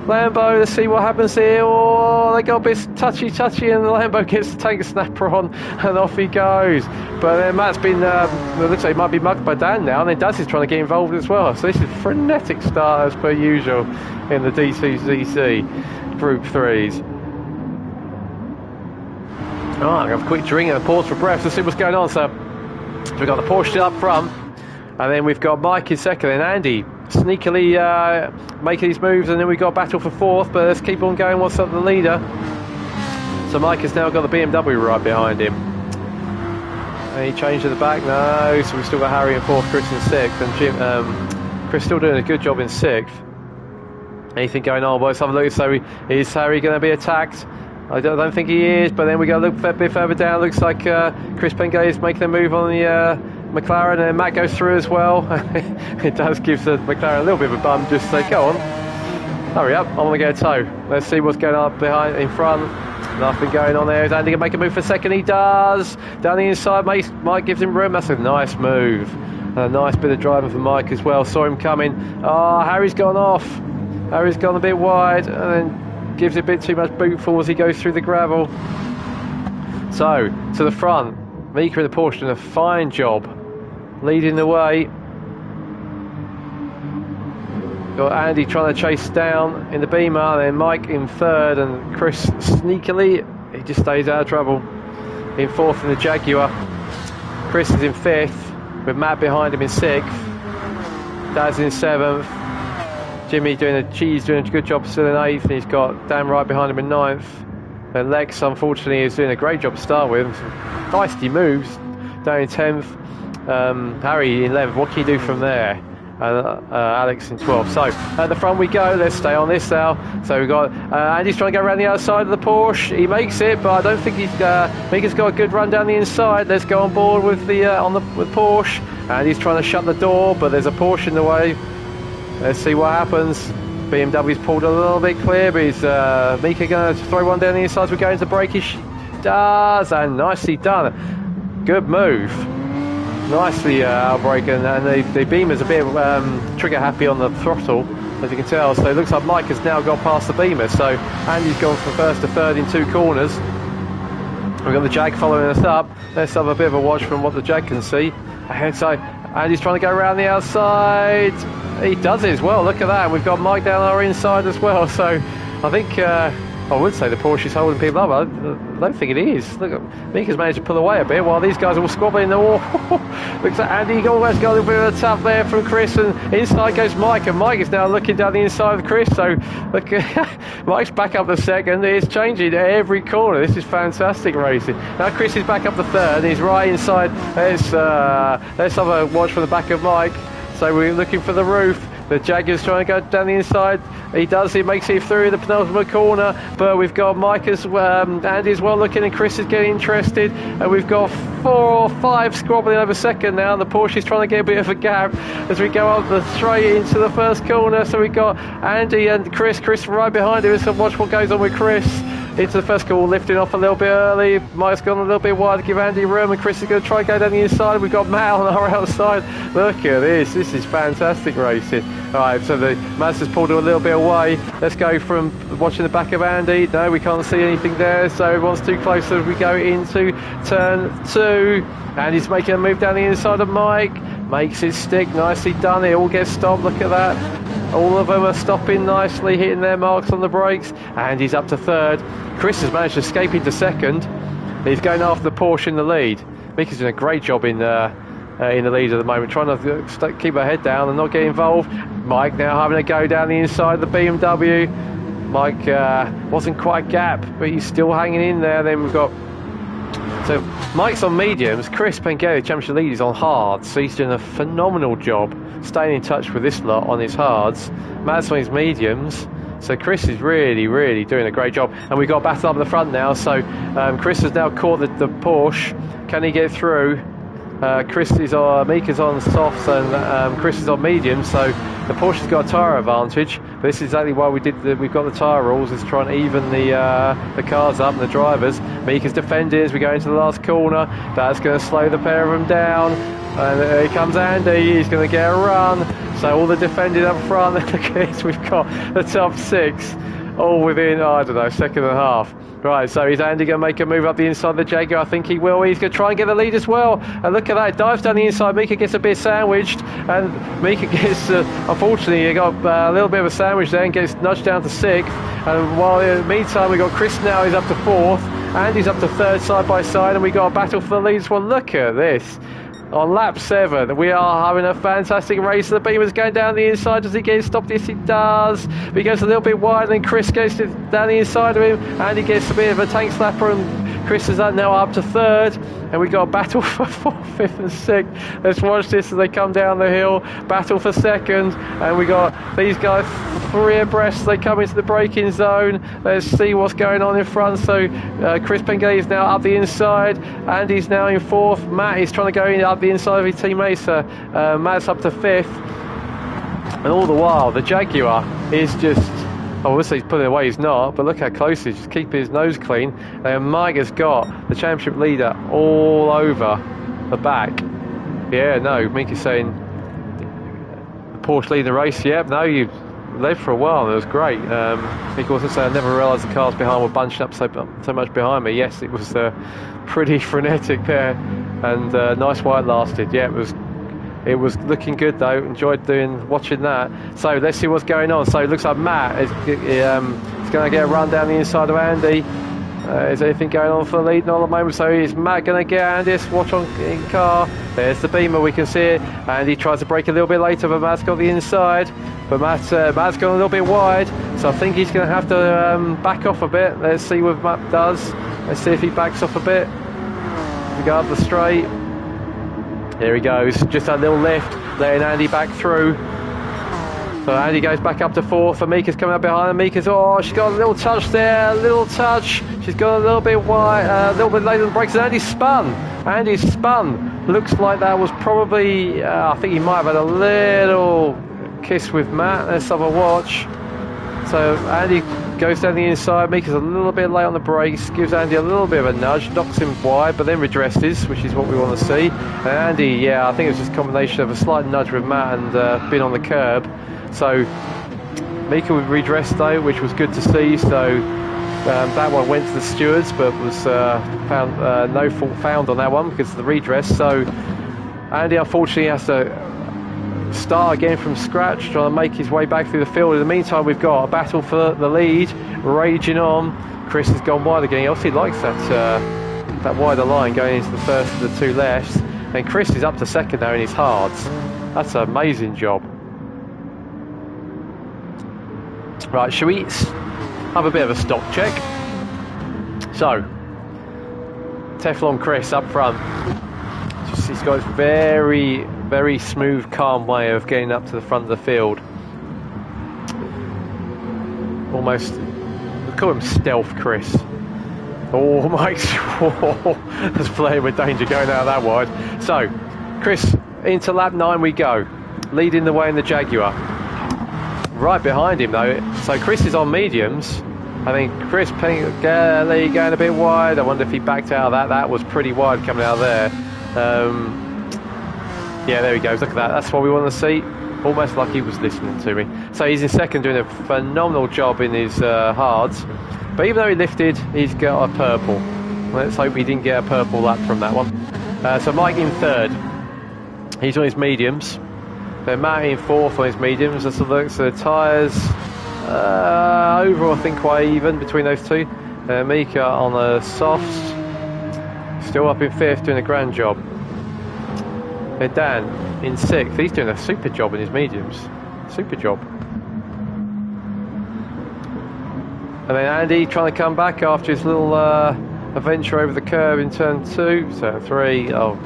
Lambo. Let's see what happens here. Oh, they got a bit touchy and the Lambo gets the tank snapper on and off he goes. But then Matt's been, it looks like he might be mugged by Dan now. And then Daz is trying to get involved as well. So this is a frenetic start as per usual in the DTCC Group 3s. Alright, I'll have a quick drink and a pause for breath to see what's going on. So we've got the Porsche up front, and then we've got Mike in second, and Andy sneakily making his moves, and then we've got a battle for fourth, but let's keep on going. What's up the leader? So Mike has now got the BMW right behind him. Any change at the back? No. So we've still got Harry in 4th, Chris in 6th, and Chris still doing a good job in 6th. Anything going on? Well, let's have a look. So is Harry going to be attacked? I don't think he is, but then we got to look a bit further down. Looks like Chris Pengay is making a move on the McLaren, and Matt goes through as well. It does give the McLaren a little bit of a bum. Just say, go on, hurry up, I want to get a tow. Let's see what's going on behind, in front. Nothing going on there. Is Andy going to make a move for second? He does. Down the inside, Mike gives him room. That's a nice move. A nice bit of driving for Mike as well. Saw him coming. Harry's gone off. Harry's gone a bit wide, and then gives a bit too much boot fall as he goes through the gravel. So, to the front, Mika in the Porsche doing a fine job, leading the way. Got Andy trying to chase down in the Beamer, then Mike in 3rd, and Chris sneakily, he just stays out of trouble, in 4th in the Jaguar. Chris is in 5th, with Matt behind him in 6th. Dad's in 7th. Jimmy doing a good job still in 8th, and he's got Dan right behind him in 9th. And Lex, unfortunately, is doing a great job to start with. Feisty moves down in 10th. Harry in 11th. What can you do from there? Alex in 12th. So at the front we go. Let's stay on this now. So we've got Andy's trying to go around the outside of the Porsche. He makes it, but I don't think Mika's got a good run down the inside. Let's go on board with the with Porsche. Andy's trying to shut the door, but there's a Porsche in the way. Let's see what happens. BMW's pulled a little bit clear, but is Mika going to throw one down the inside as we go into braking? Does, and nicely done. Good move. Nicely outbraking, and the Beamer's a bit trigger happy on the throttle, as you can tell. So it looks like Mike has now gone past the Beamer. So Andy's gone from 1st to 3rd in 2 corners. We've got the Jag following us up. Let's have a bit of a watch from what the Jag can see. And so Andy's trying to go around the outside. He does it as well, look at that. And we've got Mike down our inside as well. So I think I would say the Porsche is holding people up. I don't think it is. Look, Mika's managed to pull away a bit while these guys are all squabbling in the wall. Looks like Andy almost got a little bit of a tap there from Chris, and inside goes Mike, and Mike is now looking down the inside of Chris. So look, Mike's back up to 2nd. It's changing every corner. This is fantastic racing. Now Chris is back up to 3rd. He's right inside. Let's have a watch from the back of Mike. So we're looking for the roof. The Jaguar's trying to go down the inside. He does. He makes it through the penultimate corner. But we've got Mike as Andy as well looking, and Chris is getting interested. And we've got 4 or 5 squabbling over 2nd now. The Porsche is trying to get a bit of a gap as we go up the straight into the 1st corner. So we've got Andy and Chris right behind him. So watch what goes on with Chris. Into the 1st corner, lifting off a little bit early. Mike's gone a little bit wide to give Andy room, and Chris is going to try and go down the inside. We've got Matt on our outside. Look at this. This is fantastic racing. Alright, so the Mazda's pulled a little bit away. Let's go from watching the back of Andy. No, we can't see anything there, so everyone's too close as we go into turn 2. Andy's making a move down the inside of Mike. Makes it stick. Nicely done. It all gets stopped. Look at that. All of them are stopping nicely, hitting their marks on the brakes. And he's up to 3rd. Chris has managed to escape into 2nd. He's going after the Porsche in the lead. Mika's doing a great job in the lead at the moment, trying to keep her head down and not get involved. Mike now having a go down the inside of the BMW. Mike wasn't quite gap, but he's still hanging in there. Then we've got... So Mike's on mediums, Chris Pengay, championship lead, is on hards, so he's doing a phenomenal job staying in touch with this lot on his hards. Matt's on his mediums, so Chris is really, really doing a great job. And we've got a battle up the front now, so Chris has now caught the Porsche. Can he get through? Mika's on softs, and Chris is on mediums, so the Porsche's got a tyre advantage. But this is exactly why we've got the tyre rules, is trying to even the cars up and the drivers. Mika's defending as we go into the last corner. That's going to slow the pair of them down. And here comes Andy, he's going to get a run. So all the defending up front. Look at this, we've got the top 6 all within, I don't know, 1.5 seconds. Right, so is Andy going to make a move up the inside of the Jaguar? I think he will. He's going to try and get the lead as well. And look at that, dives down the inside. Mika gets a bit sandwiched. And Mika gets, unfortunately, he got a little bit of a sandwich there and gets nudged down to 6th. And while in the meantime, we've got Chris now, he's up to 4th. Andy's up to 3rd side by side. And we've got a battle for the lead. Well, look at this. On lap 7, we are having a fantastic race. The Beamer's going down the inside. Does he get stopped? Yes, he does. But he goes a little bit wide, and then Chris goes down the inside of him, and he gets a bit of a tank slapper and Chris is now up to third, and we got a battle for fourth, fifth and sixth. Let's watch this as they come down the hill. Battle for second, and we got these guys 3 abreast. They come into the braking zone. Let's see what's going on in front. So Chris Pengelly is now up the inside. Andy's now in fourth. Matt is trying to go in up the inside of his teammates. Matt's up to fifth. And all the while, the Jaguar is just... obviously he's pulling away, he's not, but look how close he is, just keeping his nose clean. And Mike has got the championship leader all over the back. Yeah, no, Mike is saying the Porsche leading the race. Yep, no, you've led for a while, and it was great. Mike also said, I never realised the cars behind were bunching up so much behind me. Yes, it was pretty frenetic there, and nice while it lasted. Yeah, it was looking good though. Enjoyed watching that. So let's see what's going on. So it looks like Matt is going to get a run down the inside of Andy. Is anything going on for the lead? Not at the moment. So is Matt going to get Andy? Watch on in car. There's the Beamer. We can see it. Andy tries to brake a little bit later, but Matt's got the inside. But Matt's gone a little bit wide. So I think he's going to have to back off a bit. Let's see what Matt does. Let's see if he backs off a bit. We go up the straight. There he goes, just a little lift, letting Andy back through. So Andy goes back up to fourth, and Mika's coming up behind, and Mika's, she's got a little touch there, a little touch. She's got a little bit wide, a little bit later than the brakes, and Andy's spun. Looks like that was probably, I think he might have had a little kiss with Matt. Let's have a watch. So Andy goes down the inside, Mika's a little bit late on the brakes, gives Andy a little bit of a nudge, knocks him wide, but then redresses, which is what we want to see. And Andy, yeah, I think it was just a combination of a slight nudge with Matt and being on the curb. So Mika would redress though, which was good to see. So that one went to the stewards, but was found no fault found on that one because of the redress. So Andy unfortunately has to start again from scratch, trying to make his way back through the field. In the meantime, we've got a battle for the lead raging on. Chris has gone wide again. He obviously likes that wider line going into the first of the 2 lefts. And Chris is up to second now in his hards. That's an amazing job. Right, shall we have a bit of a stock check? So, Teflon Chris up front. He's got this very, very smooth, calm way of getting up to the front of the field. Almost, we call him Stealth Chris. Oh, Mike's that's playing with danger going out that wide. So, Chris, into lap 9 we go. Leading the way in the Jaguar. Right behind him though, so Chris is on mediums. I think Chris Pengelly going a bit wide. I wonder if he backed out of that. That was pretty wide coming out of there. Yeah, there he goes. Look at that. That's what we want to see. Almost like he was listening to me. So he's in second, doing a phenomenal job in his hards. But even though he lifted, he's got a purple. Let's hope he didn't get a purple lap from that one. So Mike in third. He's on his mediums. Then Matt in fourth on his mediums. Let's look. So the tyres overall, I think quite even between those two. Mika on the softs. Still up in fifth, doing a grand job. And Dan in sixth. He's doing a super job in his mediums. Super job. And then Andy trying to come back after his little adventure over the curb in turn 2. Turn 3. Oh,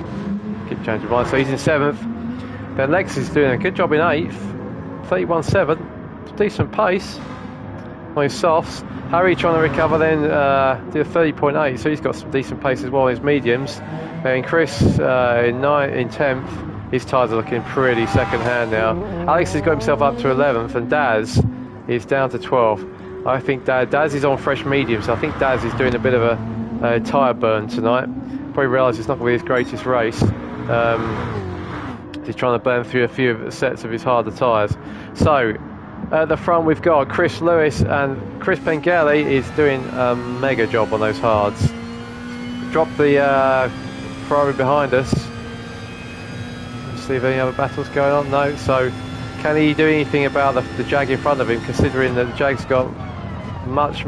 keep changing mine. So he's in seventh. Then Lex is doing a good job in 8th, 31.7, decent pace on his softs. Harry trying to recover then, did a 30.8, so he's got some decent pace as well in his mediums. Then Chris in 10th, his tyres are looking pretty second hand now. Alex has got himself up to 11th, and Daz is down to 12th. I think Daz is on fresh mediums, so I think Daz is doing a bit of a tyre burn tonight. Probably realised it's not going to be his greatest race. He's trying to burn through a few sets of his harder tyres. So at the front we've got Chris Lewis, and Chris Pengelly is doing a mega job on those hards. Drop the Ferrari behind us. Let's see if any other battles going on. No. So can he do anything about the Jag in front of him, considering that the Jag's got much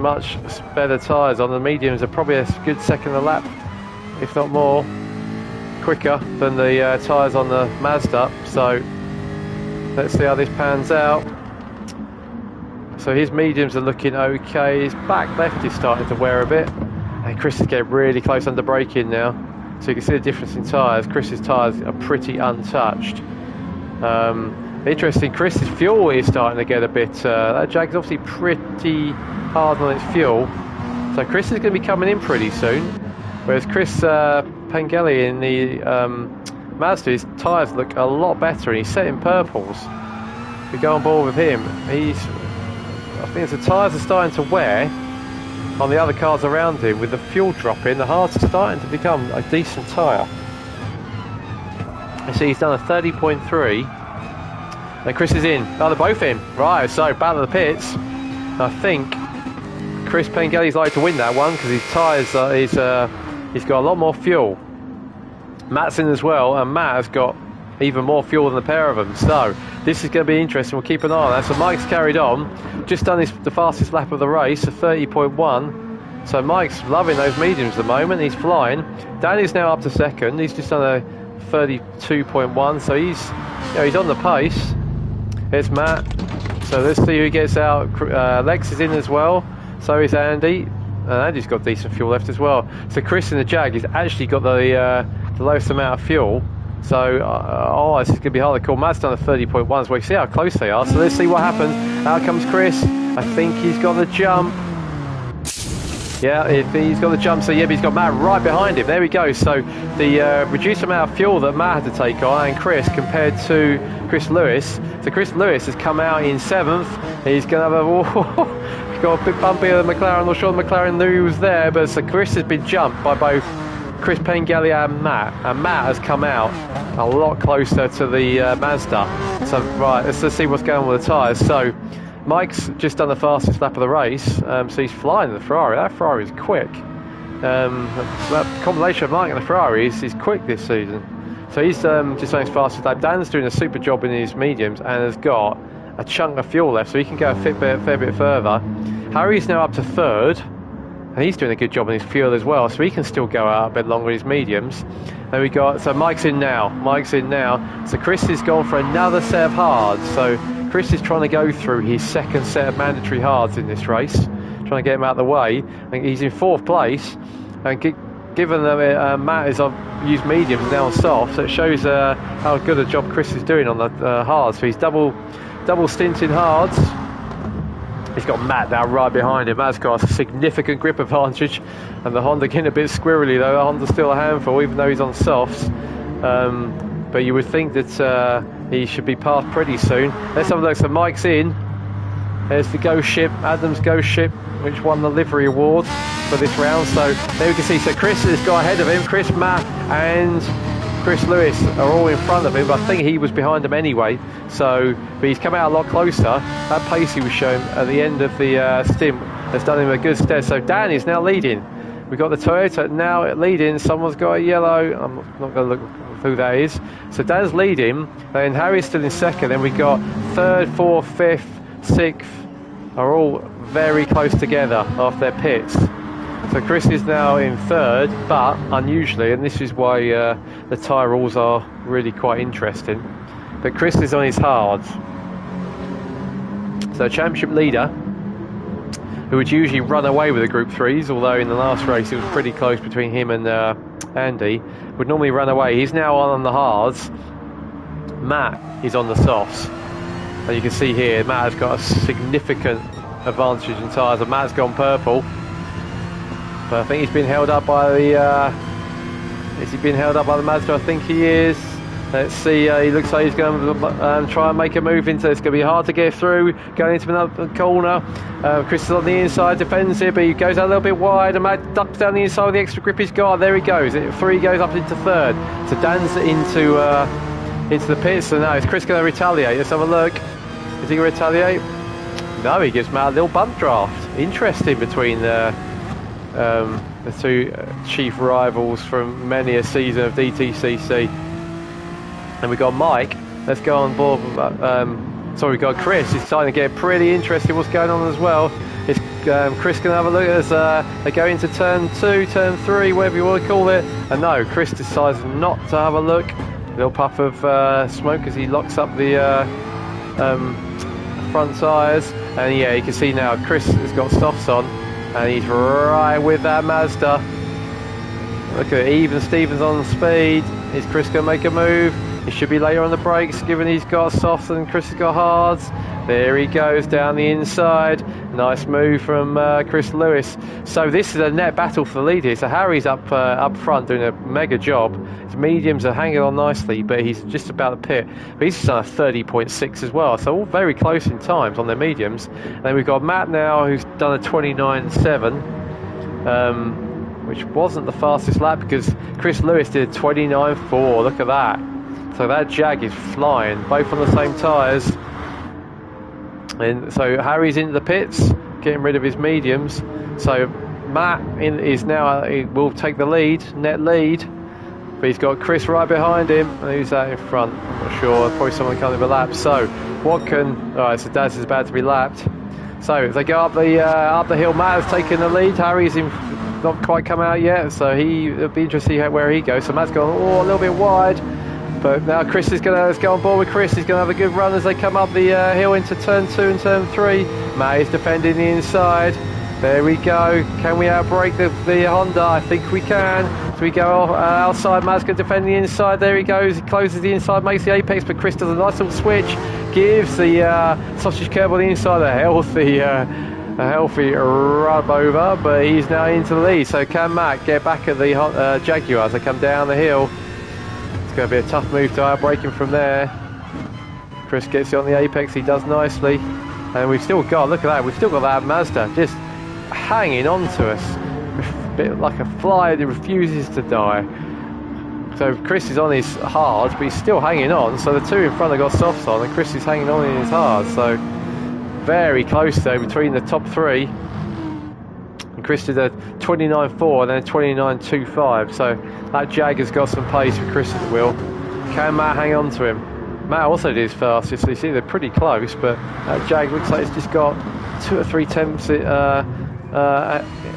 better tyres on? The mediums are probably a good second a lap, if not more, quicker than the tyres on the Mazda. So let's see how this pans out. So his mediums are looking okay. His back left is starting to wear a bit. And Chris is getting really close under braking now. So you can see the difference in tyres. Chris's tyres are pretty untouched. Interesting, Chris's fuel is starting to get a bit... that Jag's obviously pretty hard on its fuel. So Chris is going to be coming in pretty soon. Whereas Chris Pengelly in the Mazda, his tyres look a lot better and he's set in purples. We go on board with him. I think the tyres are starting to wear on the other cars around him. With the fuel dropping, the hards are starting to become a decent tyre. You see he's done a 30.3. And Chris is in. Oh, they're both in. Right, so battle of the pits. I think Chris Pengelly's like to win that one because his tyres, he's got a lot more fuel. Matt's in as well, and Matt has got even more fuel than the pair of them. So this is going to be interesting. We'll keep an eye on that. So Mike's carried on. Just done the fastest lap of the race, a 30.1. So Mike's loving those mediums at the moment. He's flying. Danny's now up to second. He's just done a 32.1. So he's on the pace. Here's Matt. So let's see who gets out. Lex is in as well. So is Andy. And Andy's got decent fuel left as well. So Chris in the Jag has actually got the lowest amount of fuel. So, this is going to be hard to call. Matt's done a 30.1 as well. You see how close they are. So let's see what happens. Out comes Chris. I think he's got the jump. Yeah, if he's got the jump, so yeah, but he's got Matt right behind him. There we go. So the reduced amount of fuel that Matt had to take on, and Chris compared to Chris Lewis. So Chris Lewis has come out in 7th. He's going to have he's got a bit bumpy of the McLaren. I'm not sure the McLaren knew he was there, but so Chris has been jumped by both Chris Pengelly and Matt has come out a lot closer to the Mazda. So right, let's see what's going on with the tyres. So Mike's just done the fastest lap of the race, so he's flying the Ferrari. That Ferrari is quick. That combination of Mike and the Ferrari is quick this season. So he's just done his fastest lap. Dan's doing a super job in his mediums and has got a chunk of fuel left, so he can go a fair bit further. Harry's now up to 3rd, and he's doing a good job on his fuel as well, so he can still go out a bit longer with his mediums. Then we got, so Mike's in now. So Chris has gone for another set of hards. So Chris is trying to go through his second set of mandatory hards in this race, trying to get him out of the way. And he's in 4th place, and given that Matt has used mediums now on soft, so it shows how good a job Chris is doing on the hards. So he's double stinting hards. He's got Matt now right behind him. Matt's got a significant grip advantage, and the Honda getting a bit squirrely though. The Honda's still a handful, even though he's on softs. But you would think that he should be passed pretty soon. Let's have a look. So Mike's in. There's the Ghost Ship, Adam's Ghost Ship, which won the livery award for this round. So there we can see. So Chris has got ahead of him. Chris, Matt, and Chris Lewis are all in front of him, but I think he was behind him anyway. So, but he's come out a lot closer. That pace he was shown at the end of the stint has done him a good stead. So Dan is now leading. We've got the Toyota now leading. Someone's got a yellow. I'm not going to look who that is. So Dan's leading, and Harry's still in 2nd. Then we got 3rd, 4th, 5th, 6th are all very close together after their pits. So Chris is now in 3rd, but unusually, and this is why the tyre rules are really quite interesting, but Chris is on his hards. So championship leader, who would usually run away with the Group 3s, although in the last race it was pretty close between him and Andy, would normally run away. He's now on the hards. Matt is on the softs. And you can see here, Matt has got a significant advantage in tyres, and Matt's gone purple. But I think he's been held up by the... is he being held up by the Mazda? I think he is. Let's see, he looks like he's going to try and make a move into this. It's going to be hard to get through, going into another corner. Chris is on the inside, defends it, but he goes out a little bit wide, and Matt ducks down the inside with the extra grip he's got. There he goes. 3 goes up into 3rd. So Dan's into the pits, so now is Chris going to retaliate? Let's have a look. Is he going to retaliate? No, he gives Matt a little bump draft. Interesting between the two chief rivals from many a season of DTCC. And we got Mike. Let's go on board. Sorry, we got Chris. It's starting to get pretty interesting what's going on as well. Is Chris can have a look as they go into turn 2, turn 3, whatever you want to call it. And no, Chris decides not to have a look. A little puff of smoke as he locks up the front tyres. And yeah, you can see now Chris has got softs on. And he's right with that Mazda. Look at it, even Stevens on speed. Is Chris going to make a move? He should be later on the brakes, given he's got softs and Chris has got hards. There he goes down the inside. Nice move from Chris Lewis. So this is a net battle for the lead here. So Harry's up front doing a mega job. His mediums are hanging on nicely, but he's just about to pit. But he's done a 30.6 as well. So all very close in times on their mediums. And then we've got Matt now, who's done a 29.7. Which wasn't the fastest lap because Chris Lewis did a 29.4. Look at that. So that Jag is flying, both on the same tyres. And so Harry's into the pits, getting rid of his mediums. So Matt is now, he will take the lead, net lead. But he's got Chris right behind him. And who's that in front? I'm not sure. Probably someone coming to be lapped. So what can... Alright, so Daz is about to be lapped. So if they go up the hill, Matt has taken the lead. Harry's not quite come out yet. So it'll be interesting to see where he goes. So Matt's gone a little bit wide. But now Chris is going to, let's go on board with Chris. He's going to have a good run as they come up the hill into turn 2 and turn 3. Matt is defending the inside. There we go. Can we outbrake the Honda? I think we can. So we go outside. Matt's going to defend the inside. There he goes. He closes the inside, makes the apex, but Chris does a nice little switch. Gives the sausage curve on the inside a healthy rub over, but he's now into the lead. So can Matt get back at the Jaguar as they come down the hill? It's going to be a tough move to outbrake him from there. Chris gets it on the apex, he does nicely. And we've still got, look at that, we've still got that Mazda just hanging on to us. A bit like a fly that refuses to die. So Chris is on his hard, but he's still hanging on. So the two in front have got softs on, and Chris is hanging on in his hard. So very close though between the top three. And Chris did a 29.4 and then a 29.25. So that Jag has got some pace for Chris at the wheel. Can Matt hang on to him? Matt also did his fastest, so you see they're pretty close, but that Jag looks like it's just got 2 or 3 tenths in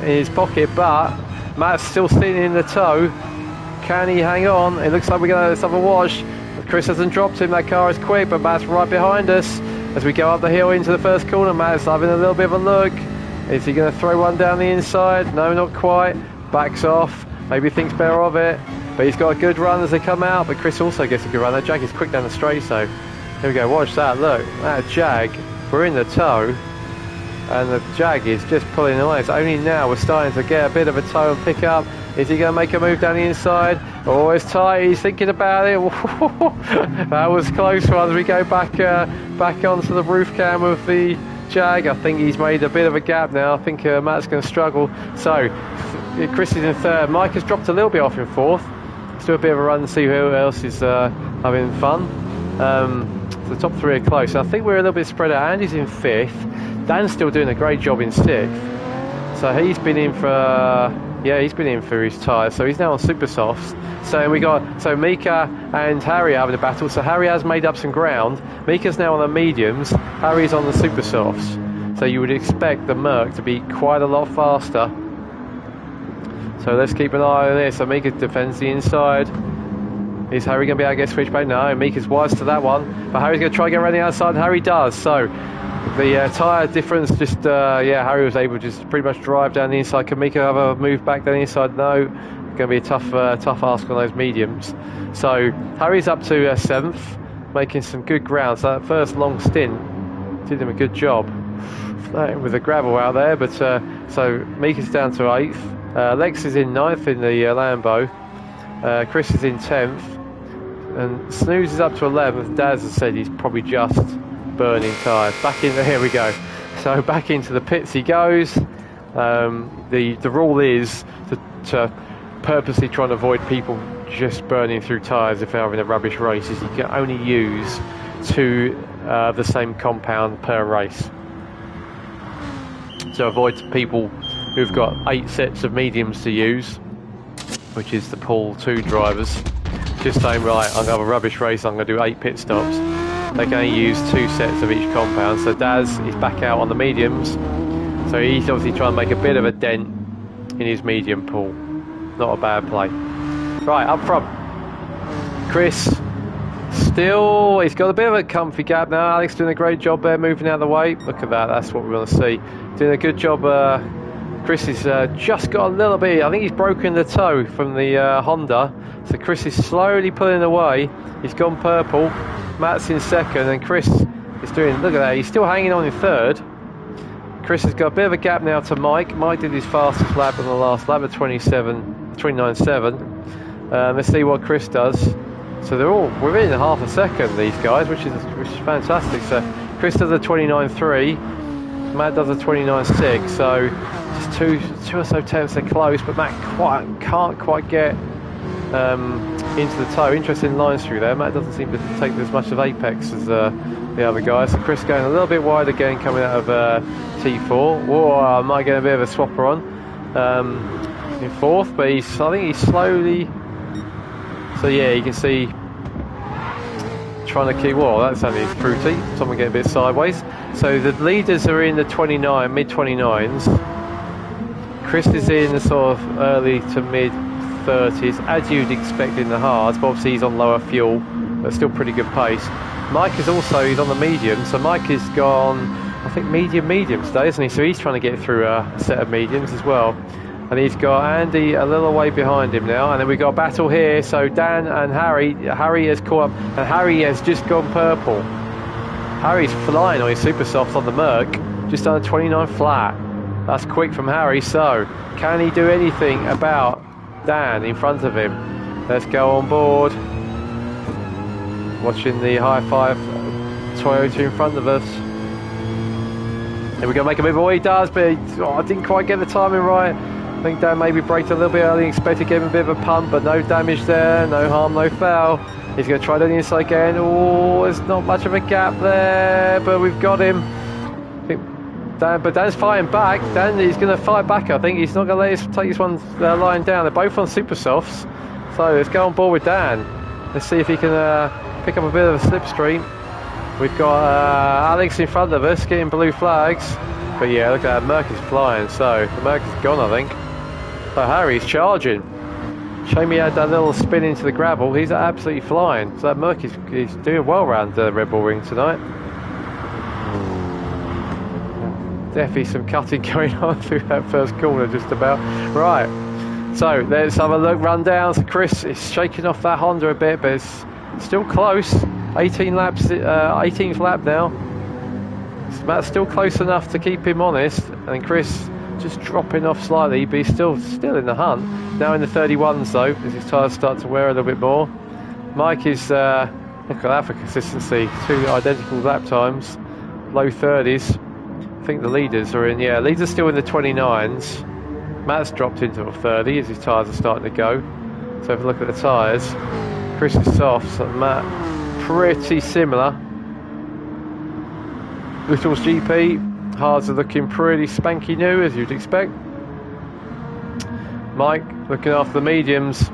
his pocket, but Matt's still sitting in the tow. Can he hang on? It looks like we're going to have a wash. Chris hasn't dropped him, that car is quick, but Matt's right behind us. As we go up the hill into the first corner, Matt's having a little bit of a look. Is he going to throw one down the inside? No, not quite. Backs off, maybe thinks better of it. But he's got a good run as they come out, but Chris also gets a good run. That Jag is quick down the straight, so here we go, watch that, look, that Jag, we're in the tow, and the Jag is just pulling away. So only now we're starting to get a bit of a tow and pick up. Is he going to make a move down the inside? Oh, it's tight, he's thinking about it. That was close one as we go back onto the roof cam of the Jag. I think he's made a bit of a gap now. I think Matt's going to struggle. So Chris is in third. Mike has dropped a little bit off in fourth. Let's do a bit of a run and see who else is having fun. So the top three are close. I think we're a little bit spread out. Andy's in fifth. Dan's still doing a great job in sixth. So he's been in for his tyres. So he's now on super softs. So Mika and Harry are having a battle. So Harry has made up some ground. Mika's now on the mediums. Harry's on the super softs. So you would expect the Merc to be quite a lot faster. So let's keep an eye on this. So Mika defends the inside. Is Harry going to be able to get switched back? No, Mika's wise to that one. But Harry's going to try to get around the outside, and Harry does. So the tyre difference Harry was able to just pretty much drive down the inside. Can Mika have a move back down the inside? No. Going to be a tough ask on those mediums. So Harry's up to 7th, making some good ground. So that first long stint did him a good job with the gravel out there. But so Mika's down to 8th. Lex is in 9th in the Lambo. Chris is in 10th. And Snooze is up to 11th. Daz has said he's probably just burning tyres. Here we go. So back into the pits he goes. The rule is to purposely try and avoid people just burning through tyres if they're having a rubbish race. Is you can only use 2 of the same compound per race. So avoid people who've got 8 sets of mediums to use, which is the Pool 2 drivers. Just saying, right, I'm going to have a rubbish race, I'm going to do 8 pit stops. They can only use 2 sets of each compound. So Daz is back out on the mediums. So he's obviously trying to make a bit of a dent in his medium pool. Not a bad play. Right, up front. Chris, still, he's got a bit of a comfy gap now. Alex doing a great job there, moving out of the way. Look at that, that's what we want to see. Doing a good job Chris has just got a little bit, I think he's broken the toe from the Honda, so Chris is slowly pulling away. He's gone purple, Matt's in second, and Chris is doing, look at that, he's still hanging on in third. Chris has got a bit of a gap now to Mike. Mike did his fastest lap on the last lap at 29.7. Let's see what Chris does. So they're all within half a second, these guys, which is fantastic. So Chris does a 29.3, Matt does a 29.6. So just two or so tenths are close, but Matt can't quite get into the toe. Interesting lines through there. Matt doesn't seem to take as much of apex as the other guys. So Chris going a little bit wide again, coming out of T4. Whoa, I might get a bit of a swapper on in fourth, but I think he's slowly. So yeah, you can see trying to keep. Well, that's only fruity. Someone getting a bit sideways. So the leaders are in the mid 29s. Chris is in the sort of early to mid 30s, as you'd expect in the hards, but obviously he's on lower fuel, but still pretty good pace. Mike is also, he's on the medium, so Mike has gone, I think medium today, isn't he? So he's trying to get through a set of mediums as well. And he's got Andy a little way behind him now, and then we've got a battle here. So Dan and Harry has caught up, and Harry has just gone purple. Harry's flying on his super softs on the Merc, just under 29 flat. That's quick from Harry. So can he do anything about Dan in front of him? Let's go on board. Watching the high five Toyota in front of us. And we're going to make a move. Oh, he does, but I didn't quite get the timing right. I think Dan maybe braked a little bit early, expected to give him a bit of a pump, but no damage there, no harm, no foul. He's going to try down the inside again. Oh, there's not much of a gap there, but we've got him. But Dan's fighting back. Dan is going to fight back, I think. He's not going to let us take this one lying down. They're both on super softs. So let's go on board with Dan. Let's see if he can pick up a bit of a slipstream. We've got Alex in front of us getting blue flags. But yeah, look at that. Merc is flying. So the Merc is gone, I think. So Harry's charging. Shame he had that little spin into the gravel. He's absolutely flying. So that Merc is doing well around Red Bull Ring tonight. Definitely some cutting going on through that first corner just about. Right, so let's have a look, run down. So Chris is shaking off that Honda a bit, but it's still close. 18th lap now. Matt's still close enough to keep him honest, and Chris just dropping off slightly, but he's still in the hunt. Now in the 31s though, as his tyres start to wear a little bit more. Mike is, look at that for consistency, 2 identical lap times, low 30s. I think the leaders are in, yeah, leaders still in the 29s. Matt's dropped into a 30 as his tyres are starting to go. So if you look at the tyres, Chris is soft, and Matt pretty similar. Little's GP, hards are looking pretty spanky new as you'd expect. Mike looking after the mediums,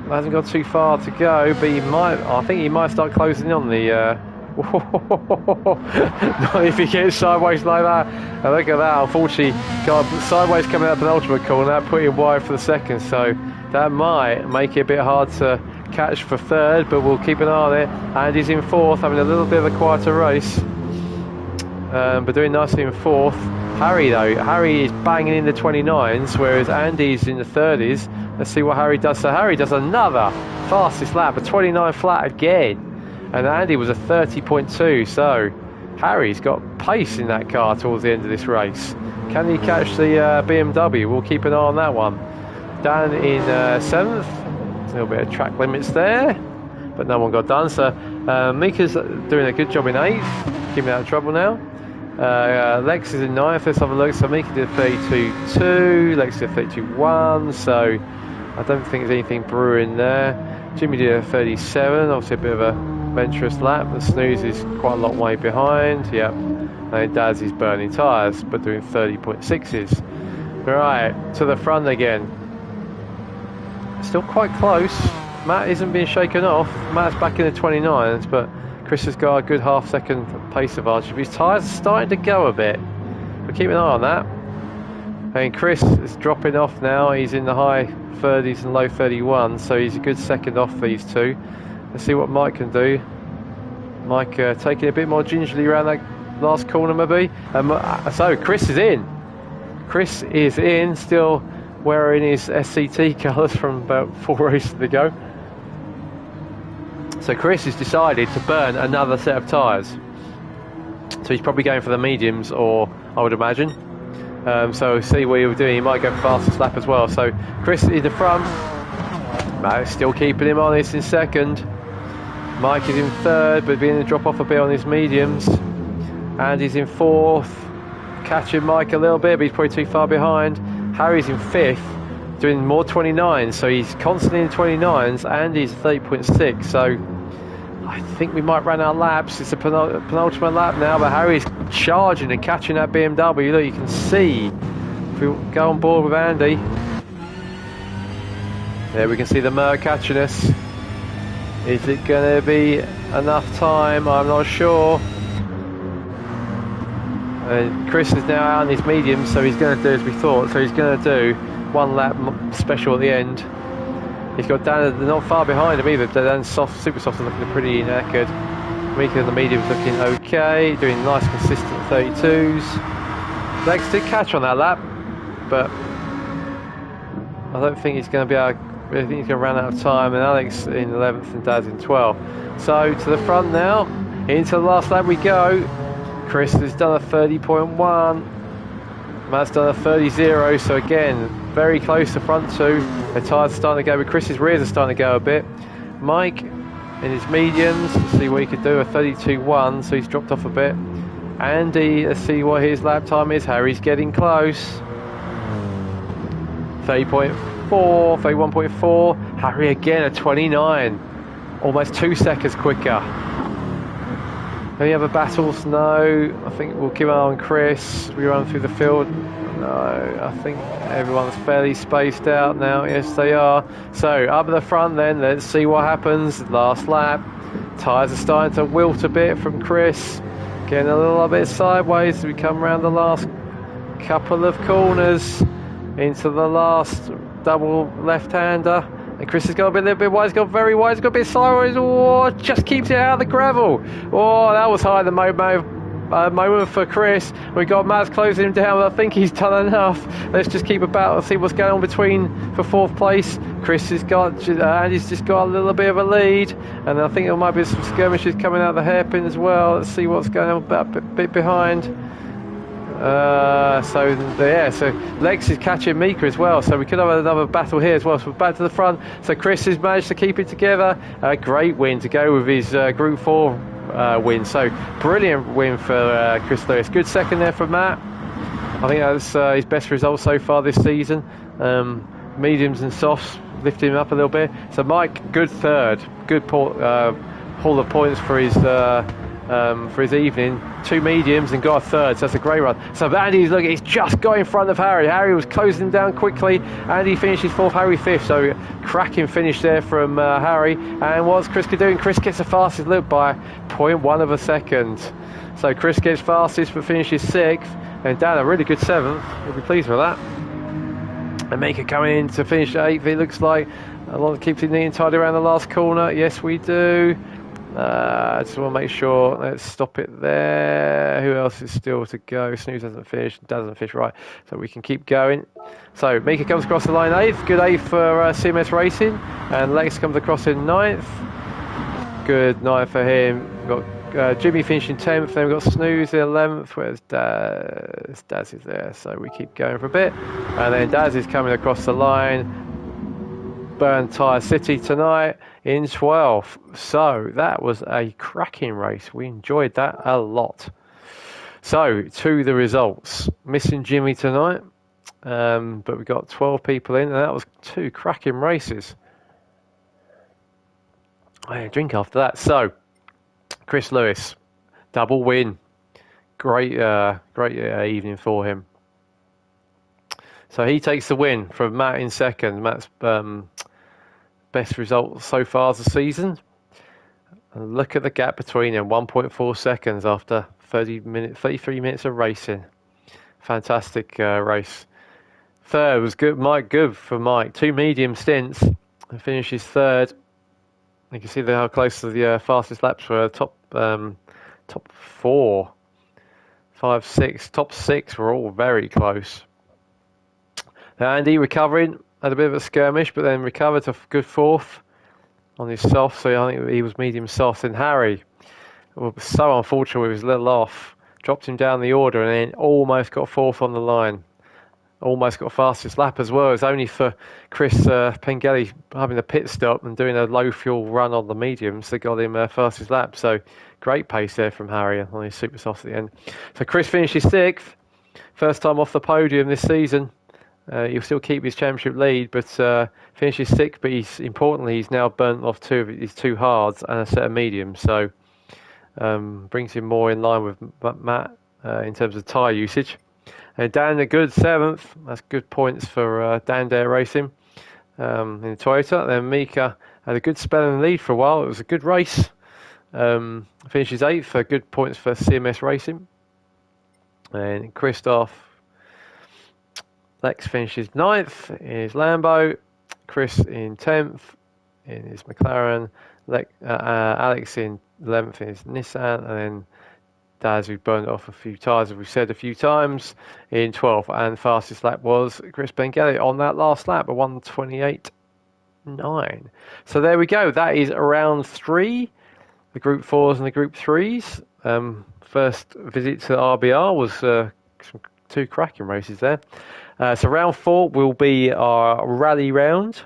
hasn't got too far to go, but I think he might start closing on the not if he gets sideways like that. And look at that, unfortunately got sideways coming out penultimate corner, that put him wide for the second, so that might make it a bit hard to catch for third, but we'll keep an eye on it. And he's in fourth, having a little bit of a quieter race, but doing nicely in fourth. Harry is banging in the 29s, whereas Andy's in the 30s. Let's see what Harry does. So Harry does another fastest lap, a 29 flat again. And Andy was a 30.2, so Harry's got pace in that car towards the end of this race. Can he catch the BMW? We'll keep an eye on that one. Dan in 7th, a little bit of track limits there, but no one got done. So Mika's doing a good job in 8th, keeping out of trouble now. Lex is in 9th, let's have a look. So Mika did 32.2, Lex did 32.1, so I don't think there's anything brewing there. Jimmy did a 37, obviously a bit of a venturous lap. The Snooze is quite a long way behind, yep. And Daz is burning tyres, but doing 30.6s. Right, to the front again. Still quite close. Matt isn't being shaken off. Matt's back in the 29s, but Chris has got a good half-second pace advantage. His tyres are starting to go a bit. We'll keep an eye on that. And Chris is dropping off now. He's in the high 30s and low 31s, so he's a good second off these two. Let's see what Mike can do. Mike taking a bit more gingerly around that last corner maybe. So Chris is in. Chris is in, still wearing his SCT colours from about 4 races ago. So Chris has decided to burn another set of tyres. So he's probably going for the mediums, or I would imagine. So see what he'll do. He might go fastest lap as well. So Chris in the front. Matt's still keeping him honest in second. Mike is in third, but beginning to drop off a bit on his mediums. Andy's in fourth, catching Mike a little bit, but he's probably too far behind. Harry's in fifth, doing more 29s, so he's constantly in 29s. Andy's 30.6, so I think we might run out of laps. It's a penultimate lap now, but Harry's charging and catching that BMW. Look, you can see, if we go on board with Andy, there we can see the Merc catching us. Is it going to be enough time? I'm not sure. Chris is now out on his medium, so he's going to do as we thought. So he's going to do one lap special at the end. He's got Dan not far behind him either. Dan super soft is looking pretty knackered. Mika in the medium's looking okay, doing nice consistent 32s. Lex did catch on that lap, but I don't think he's going to be able. I think he's going to run out of time, and Alex in 11th and Dad's in 12th. So to the front now, into the last lap we go. Chris has done a 30.1. Matt's done a 30.0, so again, very close to front two. The tyres are starting to go, but Chris's rears are starting to go a bit. Mike in his mediums, let's see what he could do, a 32.1, so he's dropped off a bit. Andy, let's see what his lap time is. Harry's getting close. 30.4, 31.4. Harry again at 29, almost 2 seconds quicker. Any other battles? No. I think we'll keep an eye on Chris. We run through the field. No. I think everyone's fairly spaced out now. Yes, they are. So up at the front then. Let's see what happens. Last lap. Tyres are starting to wilt a bit from Chris. Getting a little bit sideways as we come around the last couple of corners into the last double left-hander. And Chris has got a little bit wide, he's got very wide, he's got a bit sideways, oh, just keeps it out of the gravel. Oh, that was high, the moment for Chris. We got Matt's closing him down, but I think he's done enough. Let's just keep about and see what's going on between for fourth place. Chris has got, Andy's just got a little bit of a lead, and I think there might be some skirmishes coming out of the hairpin as well. Let's see what's going on about a bit behind. So Lex is catching Mika as well, so we could have another battle here as well. So we're back to the front. So Chris has managed to keep it together. A great win to go with his Group 4 win. So brilliant win for Chris Lewis. Good second there from Matt. I think that's his best result so far this season. Mediums and softs lifted him up a little bit. So Mike, good third. Good haul of points for his evening. 2 mediums and got a third, so that's a great run. So Andy's looking, he's just got in front of Harry. Harry was closing him down quickly. Andy finishes 4th, Harry 5th, so cracking finish there from Harry. And what's Chris doing? Chris gets the fastest look by 0.1 of a second. So Chris gets fastest but finishes 6th, and Dan a really good 7th. You'll be pleased with that. And Mika coming in to finish 8th, it looks like. Alonso keeps it neat and tidy around the last corner. Yes, we do. I just want to make sure. Let's stop it there. Who else is still to go? Snooze hasn't finished. Doesn't finish right, so we can keep going. So Mika comes across the line 8th. Good 8th for CMS Racing, and Lex comes across in 9th. Good 9th for him. We've got Jimmy finishing 10th. Then we've got Snooze in 11th. Where's Daz? Daz is there, so we keep going for a bit. And then Daz is coming across the line. Burn Tyre City tonight in 12th. So that was a cracking race. We enjoyed that a lot. So to the results. Missing Jimmy tonight, but we got 12 people in, and that was 2 cracking races. I had a drink after that. So Chris Lewis, double win. Great evening for him. So he takes the win from Matt in second. Matt's best result so far of the season. And look at the gap between them, 1.4 seconds after 33 minutes of racing. Fantastic race. Third was good. Good for Mike. 2 medium stints and finishes third. You can see how close to the fastest laps were. Top 4, 5, 6, top 6 were all very close. Andy recovering, had a bit of a skirmish, but then recovered to good fourth on his soft, so I think he was medium soft. And Harry was so unfortunate with his little off, dropped him down the order and then almost got fourth on the line. Almost got fastest lap as well. It's only for Chris Pengelly having a pit stop and doing a low fuel run on the mediums that got him fastest lap. So great pace there from Harry on his super soft at the end. So Chris finishes 6th, first time off the podium this season. He'll still keep his championship lead, but finishes 6th. But he's now burnt off 2 of his 2 hards and a set of mediums. So brings him more in line with Matt in terms of tyre usage. Dan a good 7th. That's good points for Dan Dare Racing in the Toyota. Then Mika had a good spell in the lead for a while. It was a good race. Finishes 8th. Good points for CMS Racing. And Christoph Lex finishes 9th in his Lambo. Chris in 10th in his McLaren. Alex in 11th in his Nissan. And then Daz, who burned off a few tyres, as we've said a few times, in 12th. And fastest lap was Chris Pengelly on that last lap, a 1:28.9. So there we go. That is round 3, the Group 4s and the Group 3s. First visit to RBR was 2 cracking races there. So round 4 will be our rally round.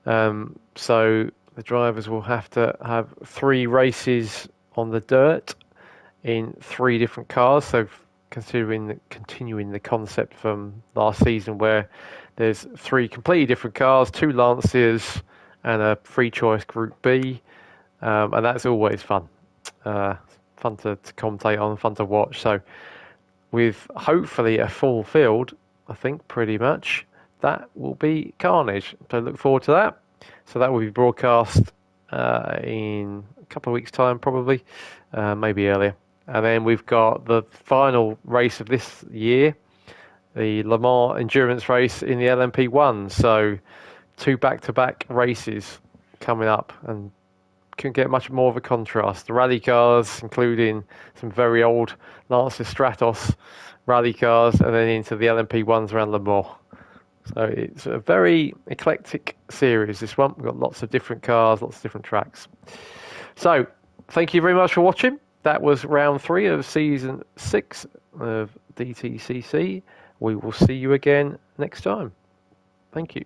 So the drivers will have to have 3 races on the dirt in 3 different cars. So continuing the concept from last season where there's 3 completely different cars, 2 Lanciers and a free choice Group B. And that's always fun. Fun to commentate on, fun to watch. So with hopefully a full field, I think pretty much, that will be carnage. So look forward to that. So that will be broadcast in a couple of weeks' time probably, maybe earlier. And then we've got the final race of this year, the Le Mans endurance race in the LMP1. So 2 back-to-back races coming up, and couldn't get much more of a contrast. The rally cars, including some very old Lancia Stratos rally cars, and then into the LMP1s around Le Mans. So it's a very eclectic series, this one. We've got lots of different cars, lots of different tracks. So thank you very much for watching. That was round 3 of season 6 of DTCC. We will see you again next time. Thank you.